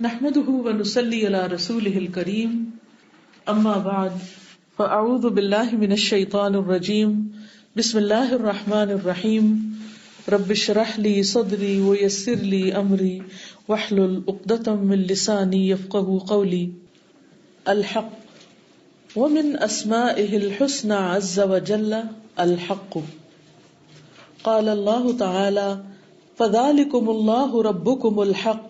نحمده ونصلي على رسوله الكريم اما بعد فاعوذ بالله من الشيطان الرجيم بسم الله الرحمن الرحيم رب اشرح لي صدري ويسر لي امري واحلل عقدة من لساني يفقهوا قولي. الحق ومن اسمائه الحسنى عز وجل الحق. قال الله تعالى فذلكم الله ربكم الحق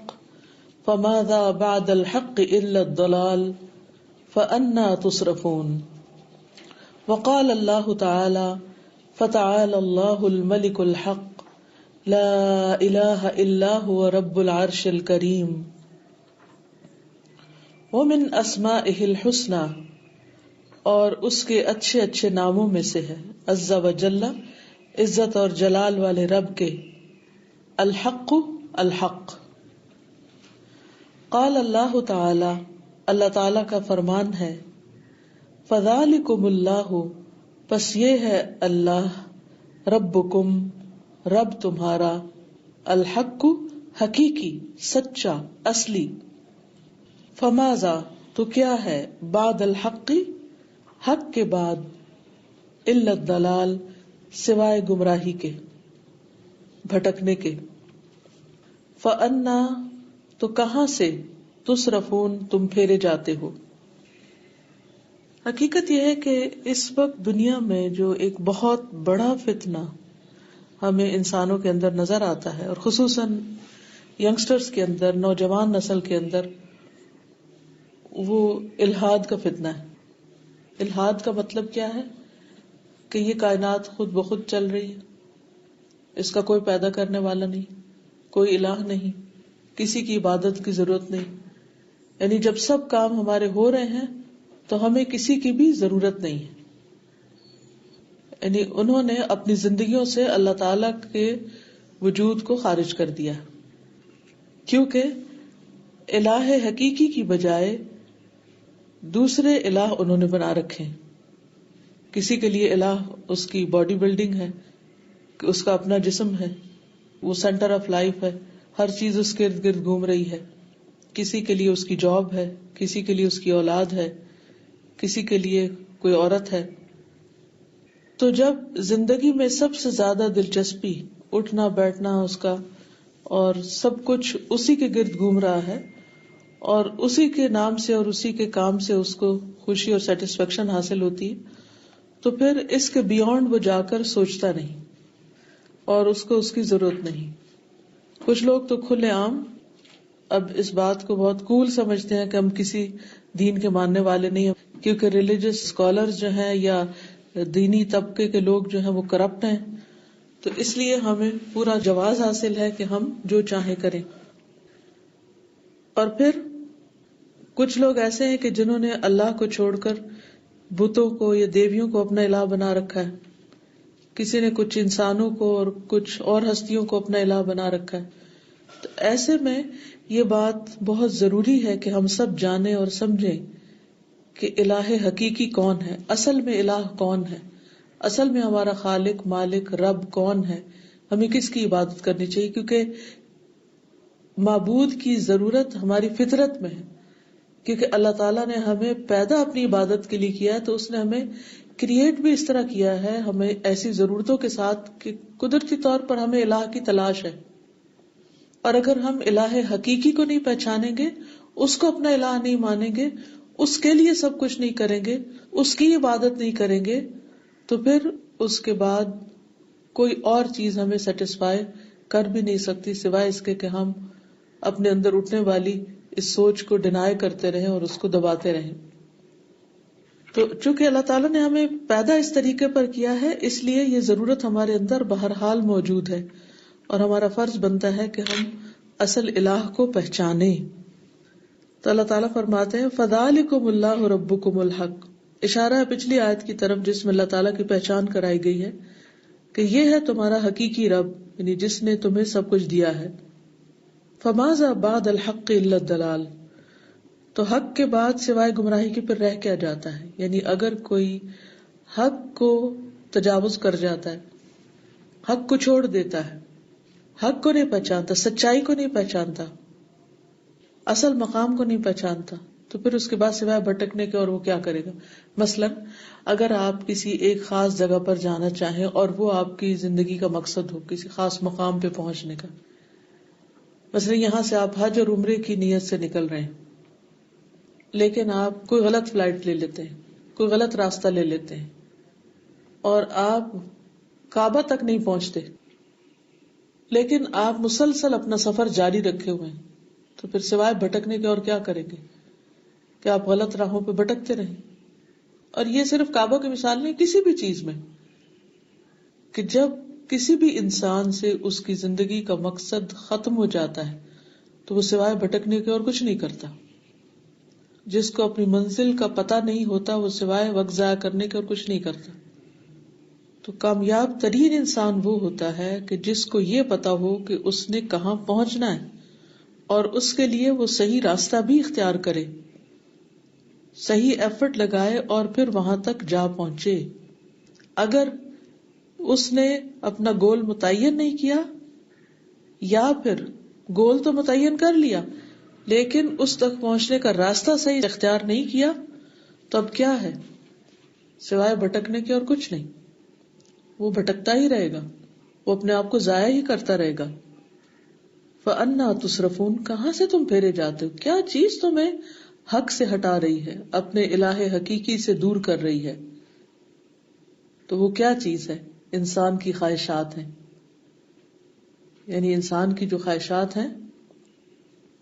فماذا بعد الحق إلا الضلال فأنى تصرفون. وقال الله تعالى فتعالى الله الملك الحق لا إله إلا هو رب العرش الكريم. ومن أسمائه الحسنى، اور اس کے اچھے اچھے ناموں میں سے ہے، عز وجل، عزت اور جلال والے رب کے، الحق، الحق. قال اللہ تعالی، اللہ تعالی کا فرمان ہے، فذالکم اللہ، پس یہ ہے اللہ، ربکم، رب تمہارا، الحق، حقیقی، سچا، اصلی. فماذا، تو کیا ہے، بعد الحق، حق کے بعد، الا الضلال، سوائے گمراہی کے، بھٹکنے کے. فانا، تو کہاں سے، تصرفون، تم پھیرے جاتے ہو. حقیقت یہ ہے کہ اس وقت دنیا میں جو ایک بہت بڑا فتنہ ہمیں انسانوں کے اندر نظر آتا ہے، اور خصوصاً ینگسٹرز کے اندر، نوجوان نسل کے اندر، وہ الحاد کا فتنہ ہے. الحاد کا مطلب کیا ہے؟ کہ یہ کائنات خود بخود چل رہی ہے، اس کا کوئی پیدا کرنے والا نہیں، کوئی الہ نہیں، کسی کی عبادت کی ضرورت نہیں. یعنی جب سب کام ہمارے ہو رہے ہیں تو ہمیں کسی کی بھی ضرورت نہیں ہے. یعنی انہوں نے اپنی زندگیوں سے اللہ تعالی کے وجود کو خارج کر دیا، کیونکہ الہ حقیقی کی بجائے دوسرے الہ انہوں نے بنا رکھے. کسی کے لیے الہ اس کی باڈی بلڈنگ ہے، کہ اس کا اپنا جسم ہے، وہ سینٹر آف لائف ہے، ہر چیز اس کے ارد گرد گھوم رہی ہے. کسی کے لیے اس کی جاب ہے، کسی کے لیے اس کی اولاد ہے، کسی کے لیے کوئی عورت ہے. تو جب زندگی میں سب سے زیادہ دلچسپی، اٹھنا بیٹھنا اس کا، اور سب کچھ اسی کے گرد گھوم رہا ہے، اور اسی کے نام سے اور اسی کے کام سے اس کو خوشی اور سیٹسفیکشن حاصل ہوتی ہے، تو پھر اس کے بیونڈ وہ جا کر سوچتا نہیں، اور اس کو اس کی ضرورت نہیں. کچھ لوگ تو کھلے عام اب اس بات کو بہت کول سمجھتے ہیں کہ ہم کسی دین کے ماننے والے نہیں ہیں، کیونکہ ریلیجس اسکالرز جو ہیں یا دینی طبقے کے لوگ جو ہیں وہ کرپٹ ہیں، تو اس لیے ہمیں پورا جواز حاصل ہے کہ ہم جو چاہیں کریں. اور پھر کچھ لوگ ایسے ہیں کہ جنہوں نے اللہ کو چھوڑ کر بتوں کو یا دیویوں کو اپنا الہ بنا رکھا ہے. کسی نے کچھ انسانوں کو اور کچھ اور ہستیوں کو اپنا الہ بنا رکھا ہے. تو ایسے میں یہ بات بہت ضروری ہے کہ ہم سب جانیں اور سمجھیں کہ الہ حقیقی کون ہے، اصل میں الہ کون ہے، اصل میں ہمارا خالق، مالک، رب کون ہے، ہمیں کس کی عبادت کرنی چاہیے. کیونکہ معبود کی ضرورت ہماری فطرت میں ہے، کیونکہ اللہ تعالیٰ نے ہمیں پیدا اپنی عبادت کے لیے کیا ہے، تو اس نے ہمیں کریٹ بھی اس طرح کیا ہے، ہمیں ایسی ضرورتوں کے ساتھ کہ قدرتی طور پر ہمیں الہ کی تلاش ہے. اور اگر ہم الہ حقیقی کو نہیں پہچانیں گے، اس کو اپنا الہ نہیں مانیں گے، اس کے لیے سب کچھ نہیں کریں گے، اس کی عبادت نہیں کریں گے، تو پھر اس کے بعد کوئی اور چیز ہمیں سیٹسفائی کر بھی نہیں سکتی سوائے اس کے کہ ہم اپنے اندر اٹھنے والی اس سوچ کو ڈینائی کرتے رہیں اور اس کو دباتے رہیں. تو چونکہ اللہ تعالیٰ نے ہمیں پیدا اس طریقے پر کیا ہے، اس لیے یہ ضرورت ہمارے اندر بہرحال موجود ہے، اور ہمارا فرض بنتا ہے کہ ہم اصل الہ کو پہچانیں. تو اللہ تعالیٰ فرماتے ہیں فذالکم اللہ ربکم الحق. اشارہ ہے پچھلی آیت کی طرف جس میں اللہ تعالیٰ کی پہچان کرائی گئی ہے کہ یہ ہے تمہارا حقیقی رب، یعنی جس نے تمہیں سب کچھ دیا ہے. فماذا بعد الحق الا الضلال. تو حق کے بعد سوائے گمراہی کے پھر رہ کیا جاتا ہے. یعنی اگر کوئی حق کو تجاوز کر جاتا ہے، حق کو چھوڑ دیتا ہے، حق کو نہیں پہچانتا، سچائی کو نہیں پہچانتا، اصل مقام کو نہیں پہچانتا تو پھر اس کے بعد سوائے بھٹکنے کے اور وہ کیا کرے گا. مثلاً اگر آپ کسی ایک خاص جگہ پر جانا چاہیں اور وہ آپ کی زندگی کا مقصد ہو, کسی خاص مقام پہ پہنچنے کا, مثلا یہاں سے آپ حج اور عمرے کی نیت سے نکل رہے ہیں, لیکن آپ کوئی غلط فلائٹ لے لیتے ہیں, کوئی غلط راستہ لے لیتے ہیں اور آپ کعبہ تک نہیں پہنچتے, لیکن آپ مسلسل اپنا سفر جاری رکھے ہوئے ہیں, تو پھر سوائے بھٹکنے کے اور کیا کریں گے کہ آپ غلط راہوں پہ بھٹکتے رہیں. اور یہ صرف کعبہ کی مثال نہیں, کسی بھی چیز میں, کہ جب کسی بھی انسان سے اس کی زندگی کا مقصد ختم ہو جاتا ہے تو وہ سوائے بھٹکنے کے اور کچھ نہیں کرتا. جس کو اپنی منزل کا پتہ نہیں ہوتا وہ سوائے وقت ضائع کرنے کے اور کچھ نہیں کرتا. تو کامیاب ترین انسان وہ ہوتا ہے کہ جس کو یہ پتا ہو کہ اس نے کہاں پہنچنا ہے اور اس کے لیے وہ صحیح راستہ بھی اختیار کرے, صحیح ایفرٹ لگائے اور پھر وہاں تک جا پہنچے. اگر اس نے اپنا گول متعین نہیں کیا, یا پھر گول تو متعین کر لیا لیکن اس تک پہنچنے کا راستہ صحیح اختیار نہیں کیا, تو اب کیا ہے سوائے بھٹکنے کے اور کچھ نہیں. وہ بھٹکتا ہی رہے گا, وہ اپنے آپ کو ضائع ہی کرتا رہے گا. فَأَنَّىٰ تُصْرَفُونَ, کہاں سے تم پھیرے جاتے ہو, کیا چیز تمہیں حق سے ہٹا رہی ہے, اپنے الہ حقیقی سے دور کر رہی ہے. تو وہ کیا چیز ہے؟ انسان کی خواہشات ہیں. یعنی انسان کی جو خواہشات ہیں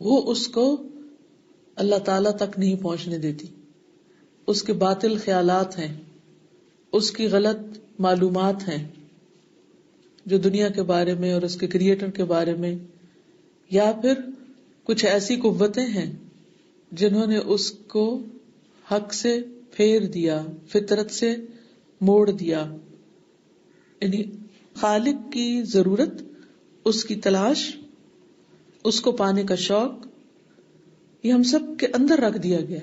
وہ اس کو اللہ تعالی تک نہیں پہنچنے دیتی. اس کے باطل خیالات ہیں, اس کی غلط معلومات ہیں جو دنیا کے بارے میں اور اس کے کریٹر کے بارے میں, یا پھر کچھ ایسی قوتیں ہیں جنہوں نے اس کو حق سے پھیر دیا, فطرت سے موڑ دیا. یعنی خالق کی ضرورت, اس کی تلاش, اس کو پانے کا شوق, یہ ہم سب کے اندر رکھ دیا گیا,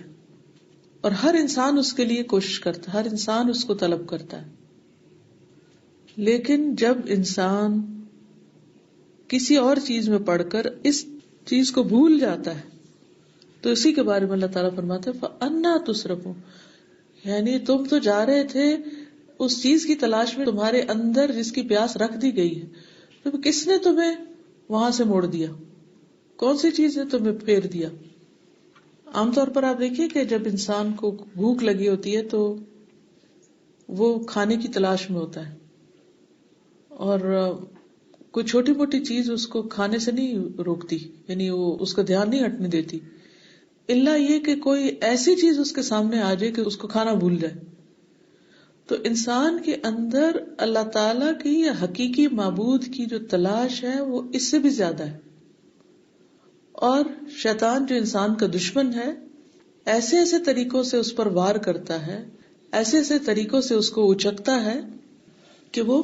اور ہر انسان اس کے لیے کوشش کرتا ہے, ہر انسان اس کو طلب کرتا ہے. لیکن جب انسان کسی اور چیز میں پڑھ کر اس چیز کو بھول جاتا ہے تو اسی کے بارے میں اللہ تعالیٰ فرماتے ہیں فَأَنَّىٰ تُصْرَفُونَ, یعنی تم تو جا رہے تھے اس چیز کی تلاش میں, تمہارے اندر جس کی پیاس رکھ دی گئی ہے, تو کس نے تمہیں وہاں سے موڑ دیا, کون سی چیز نے تمہیں پھیر دیا. عام طور پر آپ دیکھیے کہ جب انسان کو بھوک لگی ہوتی ہے تو وہ کھانے کی تلاش میں ہوتا ہے, اور کوئی چھوٹی موٹی چیز اس کو کھانے سے نہیں روکتی, یعنی وہ اس کا دھیان نہیں ہٹنے دیتی, الا یہ کہ کوئی ایسی چیز اس کے سامنے آ جائے کہ اس کو کھانا بھول جائے. تو انسان کے اندر اللہ تعالی کی یا حقیقی معبود کی جو تلاش ہے وہ اس سے بھی زیادہ ہے. اور شیطان جو انسان کا دشمن ہے, ایسے ایسے طریقوں سے اس پر وار کرتا ہے, ایسے ایسے طریقوں سے اس کو اچکتا ہے کہ وہ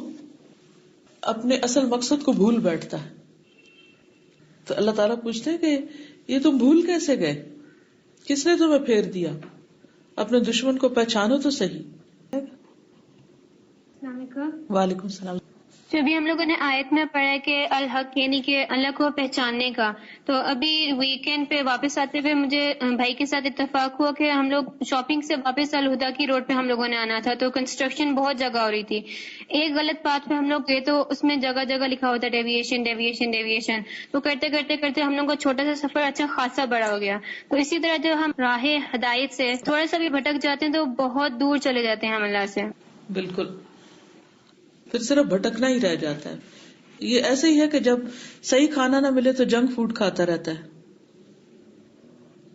اپنے اصل مقصد کو بھول بیٹھتا ہے. تو اللہ تعالیٰ پوچھتے ہیں کہ یہ تم بھول کیسے گئے, کس نے تمہیں پھیر دیا, اپنے دشمن کو پہچانو تو صحیح. السلام علیکم. وعلیکم السلام. جو ابھی ہم لوگوں نے آیت میں پڑھا ہے کہ الحق یعنی کہ اللہ کو پہچاننے کا, تو ابھی ویکینڈ پہ واپس آتے ہوئے مجھے بھائی کے ساتھ اتفاق ہوا کہ ہم لوگ شاپنگ سے واپس الہدا کی روڈ پہ ہم لوگوں نے آنا تھا, تو کنسٹرکشن بہت جگہ ہو رہی تھی. ایک غلط پاتھ پہ ہم لوگ گئے تو اس میں جگہ جگہ لکھا ہوتا ہے ڈیویشن ڈیویشن ڈیویشن. تو کرتے کرتے کرتے ہم لوگ کا چھوٹا سا سفر اچھا خاصا بڑا ہو گیا. تو اسی طرح جب ہم راہ ہدایت سے تھوڑا سا بھی بھٹک جاتے ہیں تو بہت دور چلے جاتے ہیں ہم اللہ سے. بالکل, پھر صرف بھٹکنا ہی رہ جاتا ہے. یہ ایسے ہی ہے کہ جب صحیح کھانا نہ ملے تو جنک فوڈ کھاتا رہتا ہے.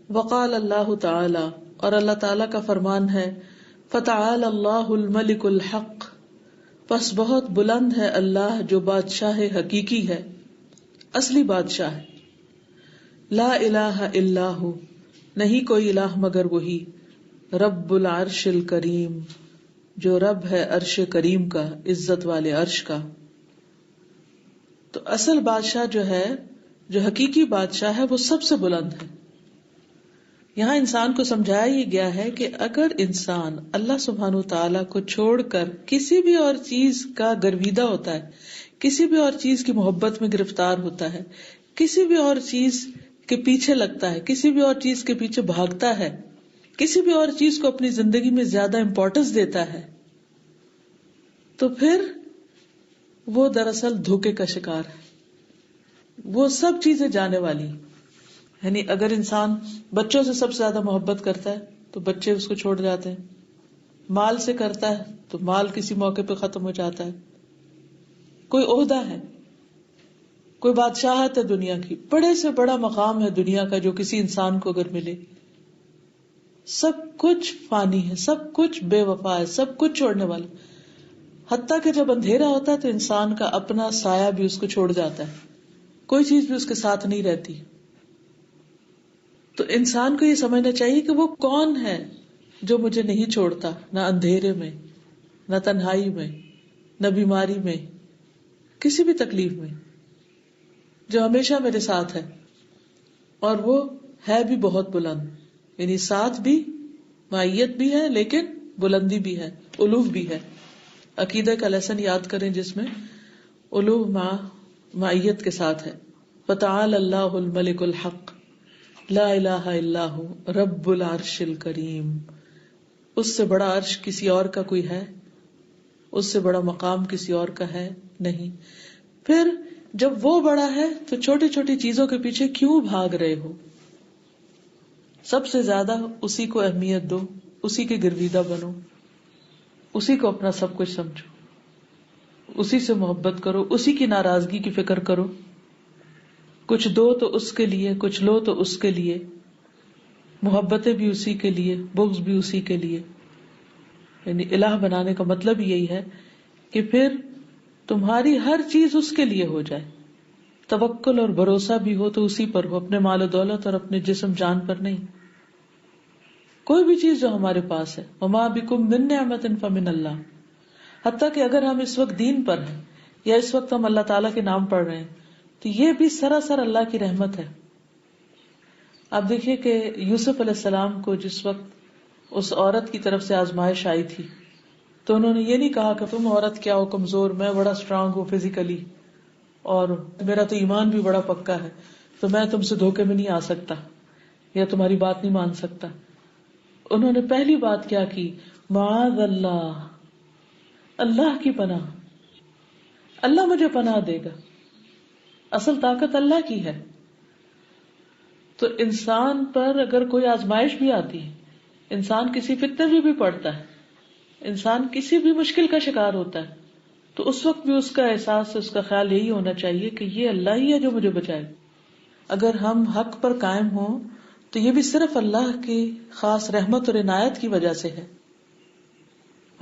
وقال اللہ تعالی, اور اللہ تعالی کا فرمان ہے فتعال اللہ الملک الحق, پس بہت بلند ہے اللہ جو بادشاہ حقیقی ہے, اصلی بادشاہ ہے. لا الہ الا ہو, نہیں کوئی الہ مگر وہی, رب العرش الکریم, جو رب ہے عرش کریم کا, عزت والے عرش کا. تو اصل بادشاہ جو ہے, جو حقیقی بادشاہ ہے, وہ سب سے بلند ہے. یہاں انسان کو سمجھایا یہ گیا ہے کہ اگر انسان اللہ سبحانہ وتعالیٰ کو چھوڑ کر کسی بھی اور چیز کا گرویدہ ہوتا ہے, کسی بھی اور چیز کی محبت میں گرفتار ہوتا ہے, کسی بھی اور چیز کے پیچھے لگتا ہے، کسی بھی اور چیز کے پیچھے بھاگتا ہے، کسی بھی اور چیز کو اپنی زندگی میں زیادہ امپورٹنس دیتا ہے، تو پھر وہ دراصل دھوکے کا شکار ہے. وہ سب چیزیں جانے والی. یعنی اگر انسان بچوں سے سب سے زیادہ محبت کرتا ہے تو بچے اس کو چھوڑ جاتے ہیں، مال سے کرتا ہے تو مال کسی موقع پہ ختم ہو جاتا ہے، کوئی عہدہ ہے، کوئی بادشاہت ہے دنیا کی، بڑے سے بڑا مقام ہے دنیا کا جو کسی انسان کو اگر ملے، سب کچھ فانی ہے، سب کچھ بے وفا ہے، سب کچھ چھوڑنے والا. حتیٰ کہ جب اندھیرا ہوتا ہے تو انسان کا اپنا سایہ بھی اس کو چھوڑ جاتا ہے، کوئی چیز بھی اس کے ساتھ نہیں رہتی. تو انسان کو یہ سمجھنا چاہیے کہ وہ کون ہے جو مجھے نہیں چھوڑتا، نہ اندھیرے میں، نہ تنہائی میں، نہ بیماری میں، کسی بھی تکلیف میں، جو ہمیشہ میرے ساتھ ہے. اور وہ ہے بھی بہت بلند، یعنی ساتھ بھی، معیت بھی ہے لیکن بلندی بھی ہے، علو بھی ہے. عقیدہ کا لیسن یاد کریں جس میں علو معیت کے ساتھ ہے. فتعال اللہ الملک الحق لا الہ الا ہو رب العرش الکریم. اس سے بڑا عرش کسی اور کا کوئی ہے؟ اس سے بڑا مقام کسی اور کا ہے نہیں. پھر جب وہ بڑا ہے تو چھوٹی چھوٹی چیزوں کے پیچھے کیوں بھاگ رہے ہو؟ سب سے زیادہ اسی کو اہمیت دو، اسی کے گرویدہ بنو، اسی کو اپنا سب کچھ سمجھو، اسی سے محبت کرو، اسی کی ناراضگی کی فکر کرو. کچھ دو تو اس کے لیے، کچھ لو تو اس کے لیے، محبتیں بھی اسی کے لیے، بغض بھی اسی کے لیے. یعنی الہ بنانے کا مطلب یہی ہے کہ پھر تمہاری ہر چیز اس کے لیے ہو جائے، توکل اور بھروسہ بھی ہو تو اسی پر ہو، اپنے مال و دولت اور اپنے جسم جان پر نہیں. کوئی بھی چیز جو ہمارے پاس ہے، وما بکم من نعمت فمن اللہ، حتیٰ کہ اگر ہم اس وقت دین پر ہیں یا اس وقت ہم اللہ تعالیٰ کے نام پڑھ رہے ہیں تو یہ بھی سراسر اللہ کی رحمت ہے. آپ دیکھیے کہ یوسف علیہ السلام کو جس وقت اس عورت کی طرف سے آزمائش آئی تھی تو انہوں نے یہ نہیں کہا کہ تم عورت کیا ہو کمزور، میں بڑا اسٹرانگ ہوں فزیکلی اور میرا تو ایمان بھی بڑا پکا ہے تو میں تم سے دھوکے میں نہیں آ سکتا یا تمہاری بات نہیں مان سکتا. انہوں نے پہلی بات کیا کی؟ معاذ اللہ، اللہ کی پناہ، اللہ مجھے پناہ دے گا. اصل طاقت اللہ کی ہے. تو انسان پر اگر کوئی آزمائش بھی آتی ہے، انسان کسی فتنے میں بھی پڑتا ہے، انسان کسی بھی مشکل کا شکار ہوتا ہے، تو اس وقت بھی اس کا احساس، اس کا خیال یہی ہونا چاہیے کہ یہ اللہ ہی ہے جو مجھے بچائے. اگر ہم حق پر قائم ہوں تو یہ بھی صرف اللہ کی خاص رحمت اور عنایت کی وجہ سے ہے.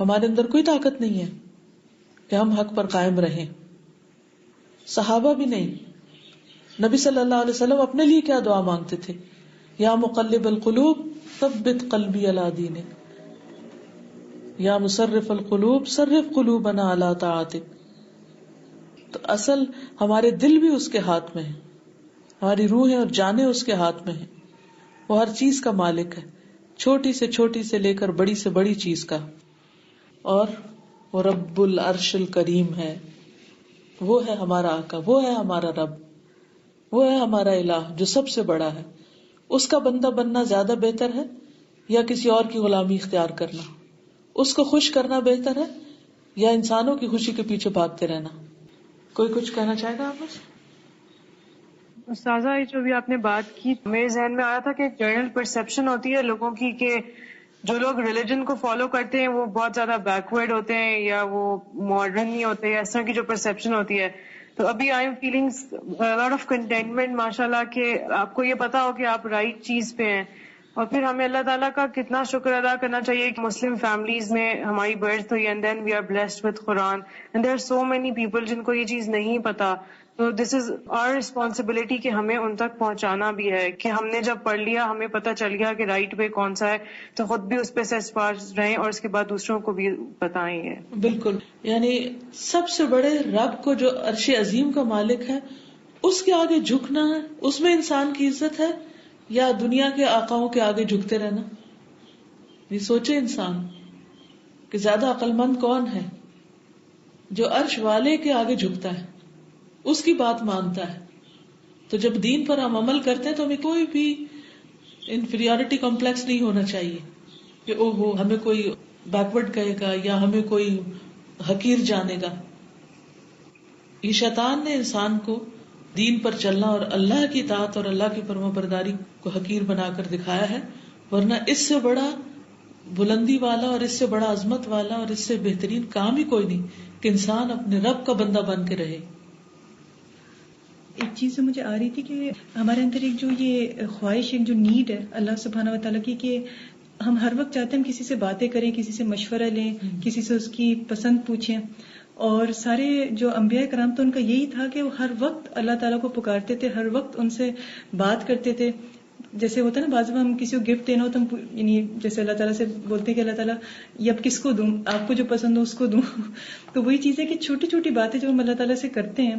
ہمارے اندر کوئی طاقت نہیں ہے کہ ہم حق پر قائم رہیں. صحابہ بھی نہیں. نبی صلی اللہ علیہ وسلم اپنے لیے کیا دعا مانگتے تھے؟ یا مقلب القلوب ثبت قلبی علی دینک، یا مصرف القلوب صرف قلوبنا علی طاعتک. تو اصل ہمارے دل بھی اس کے ہاتھ میں ہیں، ہماری روحیں اور جانیں اس کے ہاتھ میں ہیں. وہ ہر چیز کا مالک ہے، چھوٹی سے چھوٹی سے لے کر بڑی سے بڑی چیز کا. اور وہ رب العرش الکریم ہے، وہ ہے ہمارا آقا، وہ ہے ہمارا رب، وہ ہے ہمارا الہ جو سب سے بڑا ہے. اس کا بندہ بننا زیادہ بہتر ہے یا کسی اور کی غلامی اختیار کرنا؟ اس کو خوش کرنا بہتر ہے یا انسانوں کی خوشی کے پیچھے بھاگتے رہنا؟ کوئی کچھ کہنا چاہے گا آپ بس؟ استاذہ، یہ جو بھی آپ نے بات کی میرے ذہن میں آیا تھا کہ ایک جنرل پرسپشن ہوتی ہے لوگوں کی کہ جو لوگ ریلیجن کو فالو کرتے ہیں وہ بہت زیادہ بیکورڈ ہوتے ہیں یا وہ ماڈرن نہیں ہوتے، یا اس طرح کی جو پرسپشن ہوتی ہے. تو ابھی I am feeling lot of contentment ماشاء اللہ کہ آپ کو یہ پتا ہو کہ آپ رائٹ چیز پہ ہیں. اور پھر ہمیں اللہ تعالیٰ کا کتنا شکر ادا کرنا چاہیے کہ مسلم فیملیز میں ہماری برتھ ہوئی and then we are blessed with Quran and there are so many people جن کو یہ چیز نہیں پتا. تو دس از آور ریسپانسبلٹی کہ ہمیں ان تک پہنچانا بھی ہے کہ ہم نے جب پڑھ لیا، ہمیں پتہ چل گیا کہ رائٹ وے کون سا ہے، تو خود بھی اس پہ سیسپاز رہیں اور اس کے بعد دوسروں کو بھی بتائیں گے. بالکل. یعنی سب سے بڑے رب کو جو عرش عظیم کا مالک ہے اس کے آگے جھکنا ہے، اس میں انسان کی عزت ہے یا دنیا کے آقاؤں کے آگے جھکتے رہنا؟ یہ سوچے انسان کہ زیادہ عقل مند کون ہے، جو عرش والے کے آگے جھکتا ہے، اس کی بات مانتا ہے. تو جب دین پر ہم عمل کرتے ہیں تو ہمیں کوئی بھی انفیریورٹی کمپلیکس نہیں ہونا چاہیے کہ او ہو ہمیں کوئی بیکورڈ کہے گا یا ہمیں کوئی حقیر جانے گا. یہ شیطان نے انسان کو دین پر چلنا اور اللہ کی اطاعت اور اللہ کی فرمانبرداری کو حقیر بنا کر دکھایا ہے، ورنہ اس سے بڑا بلندی والا اور اس سے بڑا عظمت والا اور اس سے بہترین کام ہی کوئی نہیں کہ انسان اپنے رب کا بندہ بن کے رہے. ایک چیز جو مجھے آ رہی تھی کہ ہمارے اندر ایک جو یہ خواہش، ایک جو نیڈ ہے اللہ سبحانہ و تعالیٰ کی، کہ ہم ہر وقت چاہتے ہیں ہم کسی سے باتیں کریں، کسی سے مشورہ لیں، کسی سے اس کی پسند پوچھیں. اور سارے جو انبیاء کرام تو ان کا یہی تھا کہ وہ ہر وقت اللہ تعالیٰ کو پکارتے تھے، ہر وقت ان سے بات کرتے تھے. جیسے ہوتا ہے نا بعض ہم کسی کو گفٹ دینا ہو تو ہم یعنی جیسے اللہ تعالیٰ سے بولتے ہیں کہ اللہ تعالیٰ یہ اب کس کو دوں، آپ کو جو پسند ہو اس کو دوں. تو وہی چیز ہے کہ چھوٹی چھوٹی باتیں جب ہم اللہ تعالیٰ سے کرتے ہیں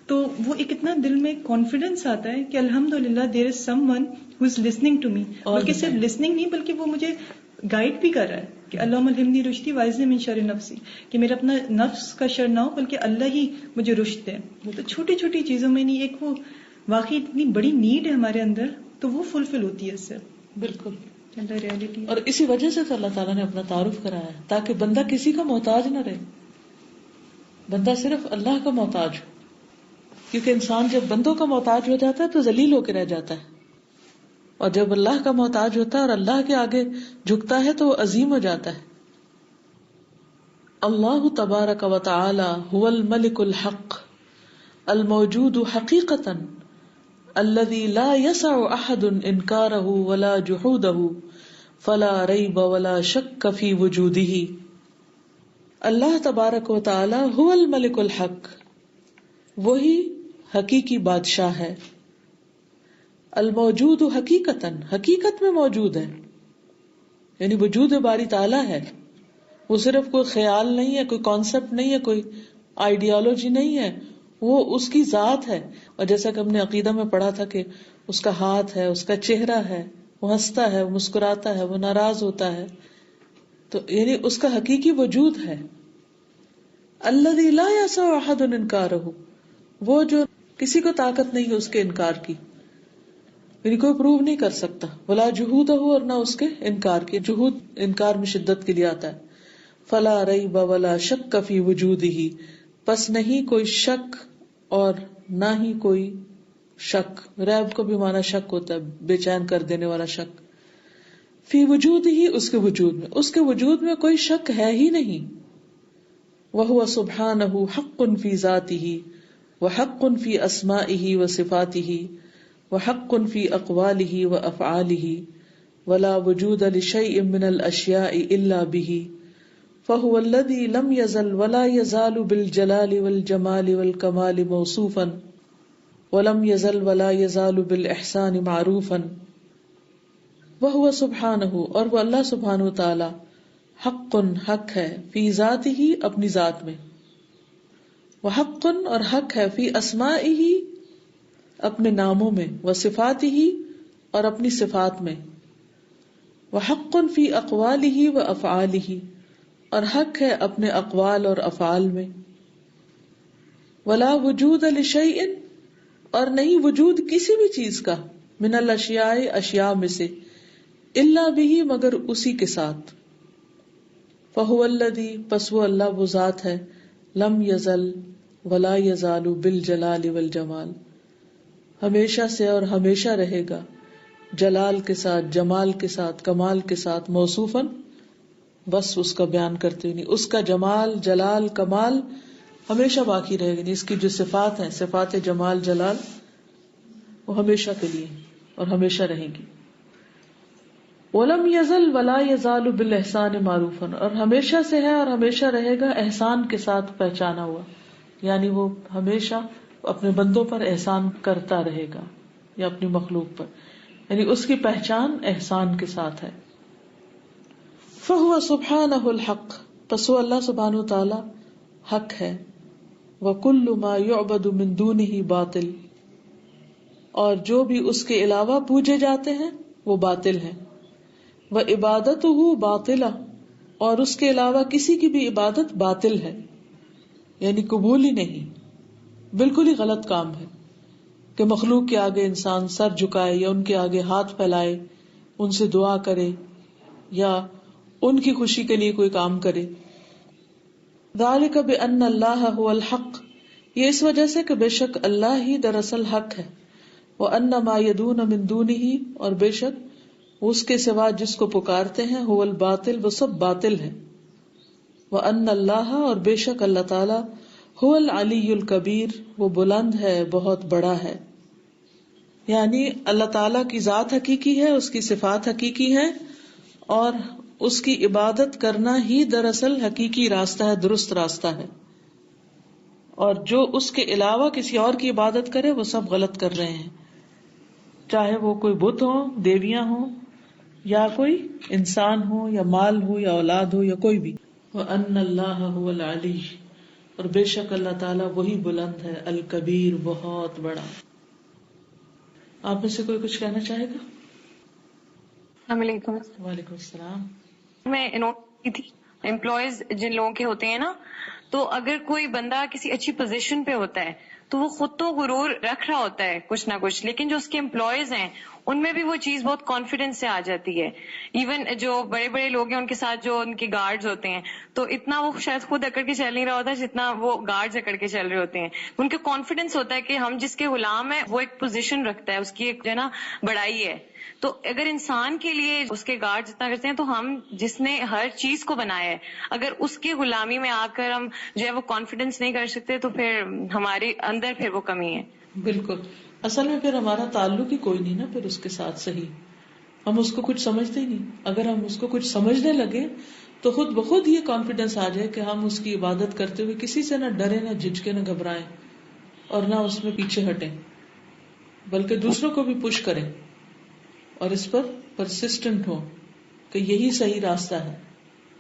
تو وہ ایک اتنا دل میں کانفیڈینس آتا ہے کہ الحمدللہ there is someone who is listening to me. بلکہ صرف لسننگ نہیں بلکہ وہ مجھے گائیڈ بھی کر رہا ہے کہ اللہم الہمنی رشدی واعذنی من شر نفسی، کہ میرا اپنا نفس کا شر نہ ہو بلکہ اللہ ہی مجھے رشد دے. تو چھوٹی چھوٹی چیزوں میں نہیں ایک وہ واقعی اتنی بڑی نیڈ ہے ہمارے اندر تو وہ فلفل ہوتی ہے اس سے. بالکل. ریالٹی. اور اسی وجہ سے تو اللہ تعالیٰ نے اپنا تعارف کرایا ہے تاکہ بندہ کسی کا محتاج نہ رہے، بندہ صرف اللہ کا محتاج ہو. کیونکہ انسان جب بندوں کا محتاج ہو جاتا ہے تو ذلیل ہو کے رہ جاتا ہے، اور جب اللہ کا محتاج ہوتا ہے اور اللہ کے آگے جھکتا ہے تو وہ عظیم ہو جاتا ہے. اللہ تبارک و تعالی هو الملک الحق الموجود حقیقتا الذي لا يسع احد انکارہ ولا جحودہ فلا ریب ولا شک فی وجودہ. اللہ تبارک و تعالی هو الملک الحق، وہی حقیقی بادشاہ ہے، الموجود حقیقتاً، حقیقت میں موجود ہے، یعنی وجود باری تعالیٰ ہے. وہ صرف کوئی خیال نہیں ہے، کوئی کانسیپٹ نہیں ہے، کوئی آئیڈیالوجی نہیں ہے، وہ اس کی ذات ہے. اور جیسا کہ ہم نے عقیدہ میں پڑھا تھا کہ اس کا ہاتھ ہے، اس کا چہرہ ہے، وہ ہنستا ہے، وہ مسکراتا ہے، وہ ناراض ہوتا ہے، تو یعنی اس کا حقیقی وجود ہے. الذی لا یسع احد انکارہ، وہ جو کسی کو طاقت نہیں ہے اس کے انکار کی، یعنی کوئی پروو نہیں کر سکتا. ولا جحودہ، اور نہ اس کے انکار کی. جحود انکار میں شدت کے لیے آتا ہے. فلا ریب ولا شک فی وجودہ، پس نہیں کوئی شک اور نہ ہی کوئی شک. ریب کو بھی مانا شک ہوتا ہے، بے چین کر دینے والا شک. فی وجودہ، اس کے وجود میں، اس کے وجود میں کوئی شک ہے ہی نہیں. وہو سبحانہ حق فی ذاتہ وحق فی اسمائہ وصفاتہ وحق فی اقوالہ وافعالہ ولا وجود لشیء من الاشیاء الا بہ فہو الذی لم یزل ولا یزال بالجلال والجمال والکمال موصوفا ولم یزل ولا یزال بالاحسان معروفا. وہو سبحانہ، اور وہ اللہ سبحانہ تعالی، حق، حق ہے، فی ذاتہ، اپنی ذات میں، وحق، اور حق ہے، فی اسمائہ، اپنے ناموں میں، وصفاتہ، اور اپنی صفات میں، وحق فی اقوالہ وافعالہ، اور حق ہے اپنے اقوال اور افعال میں. ولا وجود لشیء، اور نہیں وجود کسی بھی چیز کا، من الاشیاء، اشیاء میں سے، الا بہ، مگر اسی کے ساتھ. فہو الذی، پس وہ اللہ وہ ذات ہے، لم یزل ولا یزال بالجلال والجمال، ہمیشہ سے اور ہمیشہ رہے گا، جلال کے ساتھ، جمال کے ساتھ، کمال کے ساتھ، موصوفاً، بس اس کا بیان کرتے نہیں، اس کا جمال، جلال، کمال ہمیشہ باقی رہے گا. اس کی جو صفات ہیں، صفات جمال، جلال، وہ ہمیشہ کے لیے اور ہمیشہ رہیں گی. وَلَمْ يَزَلْ وَلَا يَزَالُ بِالْإِحْسَانِ مَعْرُوفًا، اور ہمیشہ سے ہے اور ہمیشہ رہے گا احسان کے ساتھ پہچانا ہوا، یعنی وہ ہمیشہ اپنے بندوں پر احسان کرتا رہے گا یا اپنی مخلوق پر، یعنی اس کی پہچان احسان کے ساتھ ہے. فَهُوَ سُبْحَانَهُ الْحَقُّ، پس وہ اللہ سبحانہ تعالی حق ہے. وَكُلُّ مَا يُعْبَدُ مِن دُونِهِ باطل، اور جو بھی اس کے علاوہ پوجے جاتے ہیں وہ باطل ہیں. وَعِبَادَتُهُ باطلہ، اور اس کے علاوہ کسی کی بھی عبادت باطل ہے، یعنی قبول ہی نہیں، بالکل ہی غلط کام ہے. کہ مخلوق کے آگے انسان سر جھکائے یا ان کے آگے ہاتھ پھیلائے، ان سے دعا کرے یا ان کی خوشی کے لیے کوئی کام کرے. ذالک بأن اللہ هو الحق، یہ اس وجہ سے کہ بے شک اللہ ہی دراصل حق ہے. وأن ما يدعون من دونه، اور بے شک اس کے سوا جس کو پکارتے ہیں، هو الباطل، وہ سب باطل ہے. وأن اللہ، اور بے شک اللہ تعالی، هو العلی الکبیر، وہ بلند ہے، بہت بڑا ہے. یعنی اللہ تعالیٰ کی ذات حقیقی ہے، اس کی صفات حقیقی ہے، اور اس کی عبادت کرنا ہی دراصل حقیقی راستہ ہے، درست راستہ ہے. اور جو اس کے علاوہ کسی اور کی عبادت کرے وہ سب غلط کر رہے ہیں، چاہے وہ کوئی بت ہو، دیویاں ہوں، یا کوئی انسان ہو، یا مال ہو، یا اولاد ہو، یا کوئی بھی. وَأَنَّ اللَّهَ هُوَ الْعَلِيُّ، اور بے شک اللہ تعالیٰ وہی بلند ہے، الکبیر، بہت بڑا. آپ میں سے کوئی کچھ کہنا چاہے گا؟ السلام علیکم. وعلیکم السلام. میں نوٹ کی تھی امپلائیز جن لوگوں کے ہوتے ہیں نا، تو اگر کوئی بندہ کسی اچھی پوزیشن پہ ہوتا ہے تو وہ خود تو غرور رکھ رہا ہوتا ہے کچھ نہ کچھ، لیکن جو اس کے امپلائیز ہیں ان میں بھی وہ چیز بہت کانفیڈنس سے آ جاتی ہے. ایون جو بڑے بڑے لوگ ہیں ان کے ساتھ جو ان کے گارڈز ہوتے ہیں، تو اتنا وہ شاید خود اکڑ کے چل نہیں رہا ہوتا جتنا وہ گارڈز اکڑ کے چل رہے ہوتے ہیں. ان کے کانفیڈنس ہوتا ہے کہ ہم جس کے غلام ہیں وہ ایک پوزیشن رکھتا ہے، اس کی ایک جو ہے نا بڑائی ہے. تو اگر انسان کے لیے اس کے گارڈ جتنا کرتے ہیں، تو ہم جس نے ہر چیز کو بنایا ہے، اگر اس کی غلامی میں آ کر ہم جو ہے وہ کانفیڈنس نہیں کر سکتے، تو پھر ہمارے اندر پھر وہ کمی ہے. بالکل، اصل میں پھر ہمارا تعلق ہی کوئی نہیں نا پھر اس کے ساتھ صحیح، ہم اس کو کچھ سمجھتے ہی نہیں. اگر ہم اس کو کچھ سمجھنے لگے تو خود بخود یہ کانفیڈنس آ جائے کہ ہم اس کی عبادت کرتے ہوئے کسی سے نہ ڈرے، نہ جھجکے، نہ گھبرائیں، اور نہ اس میں پیچھے ہٹیں، بلکہ دوسروں کو بھی پش کریں اور اس پر پرسسٹنٹ ہو کہ یہی صحیح راستہ ہے.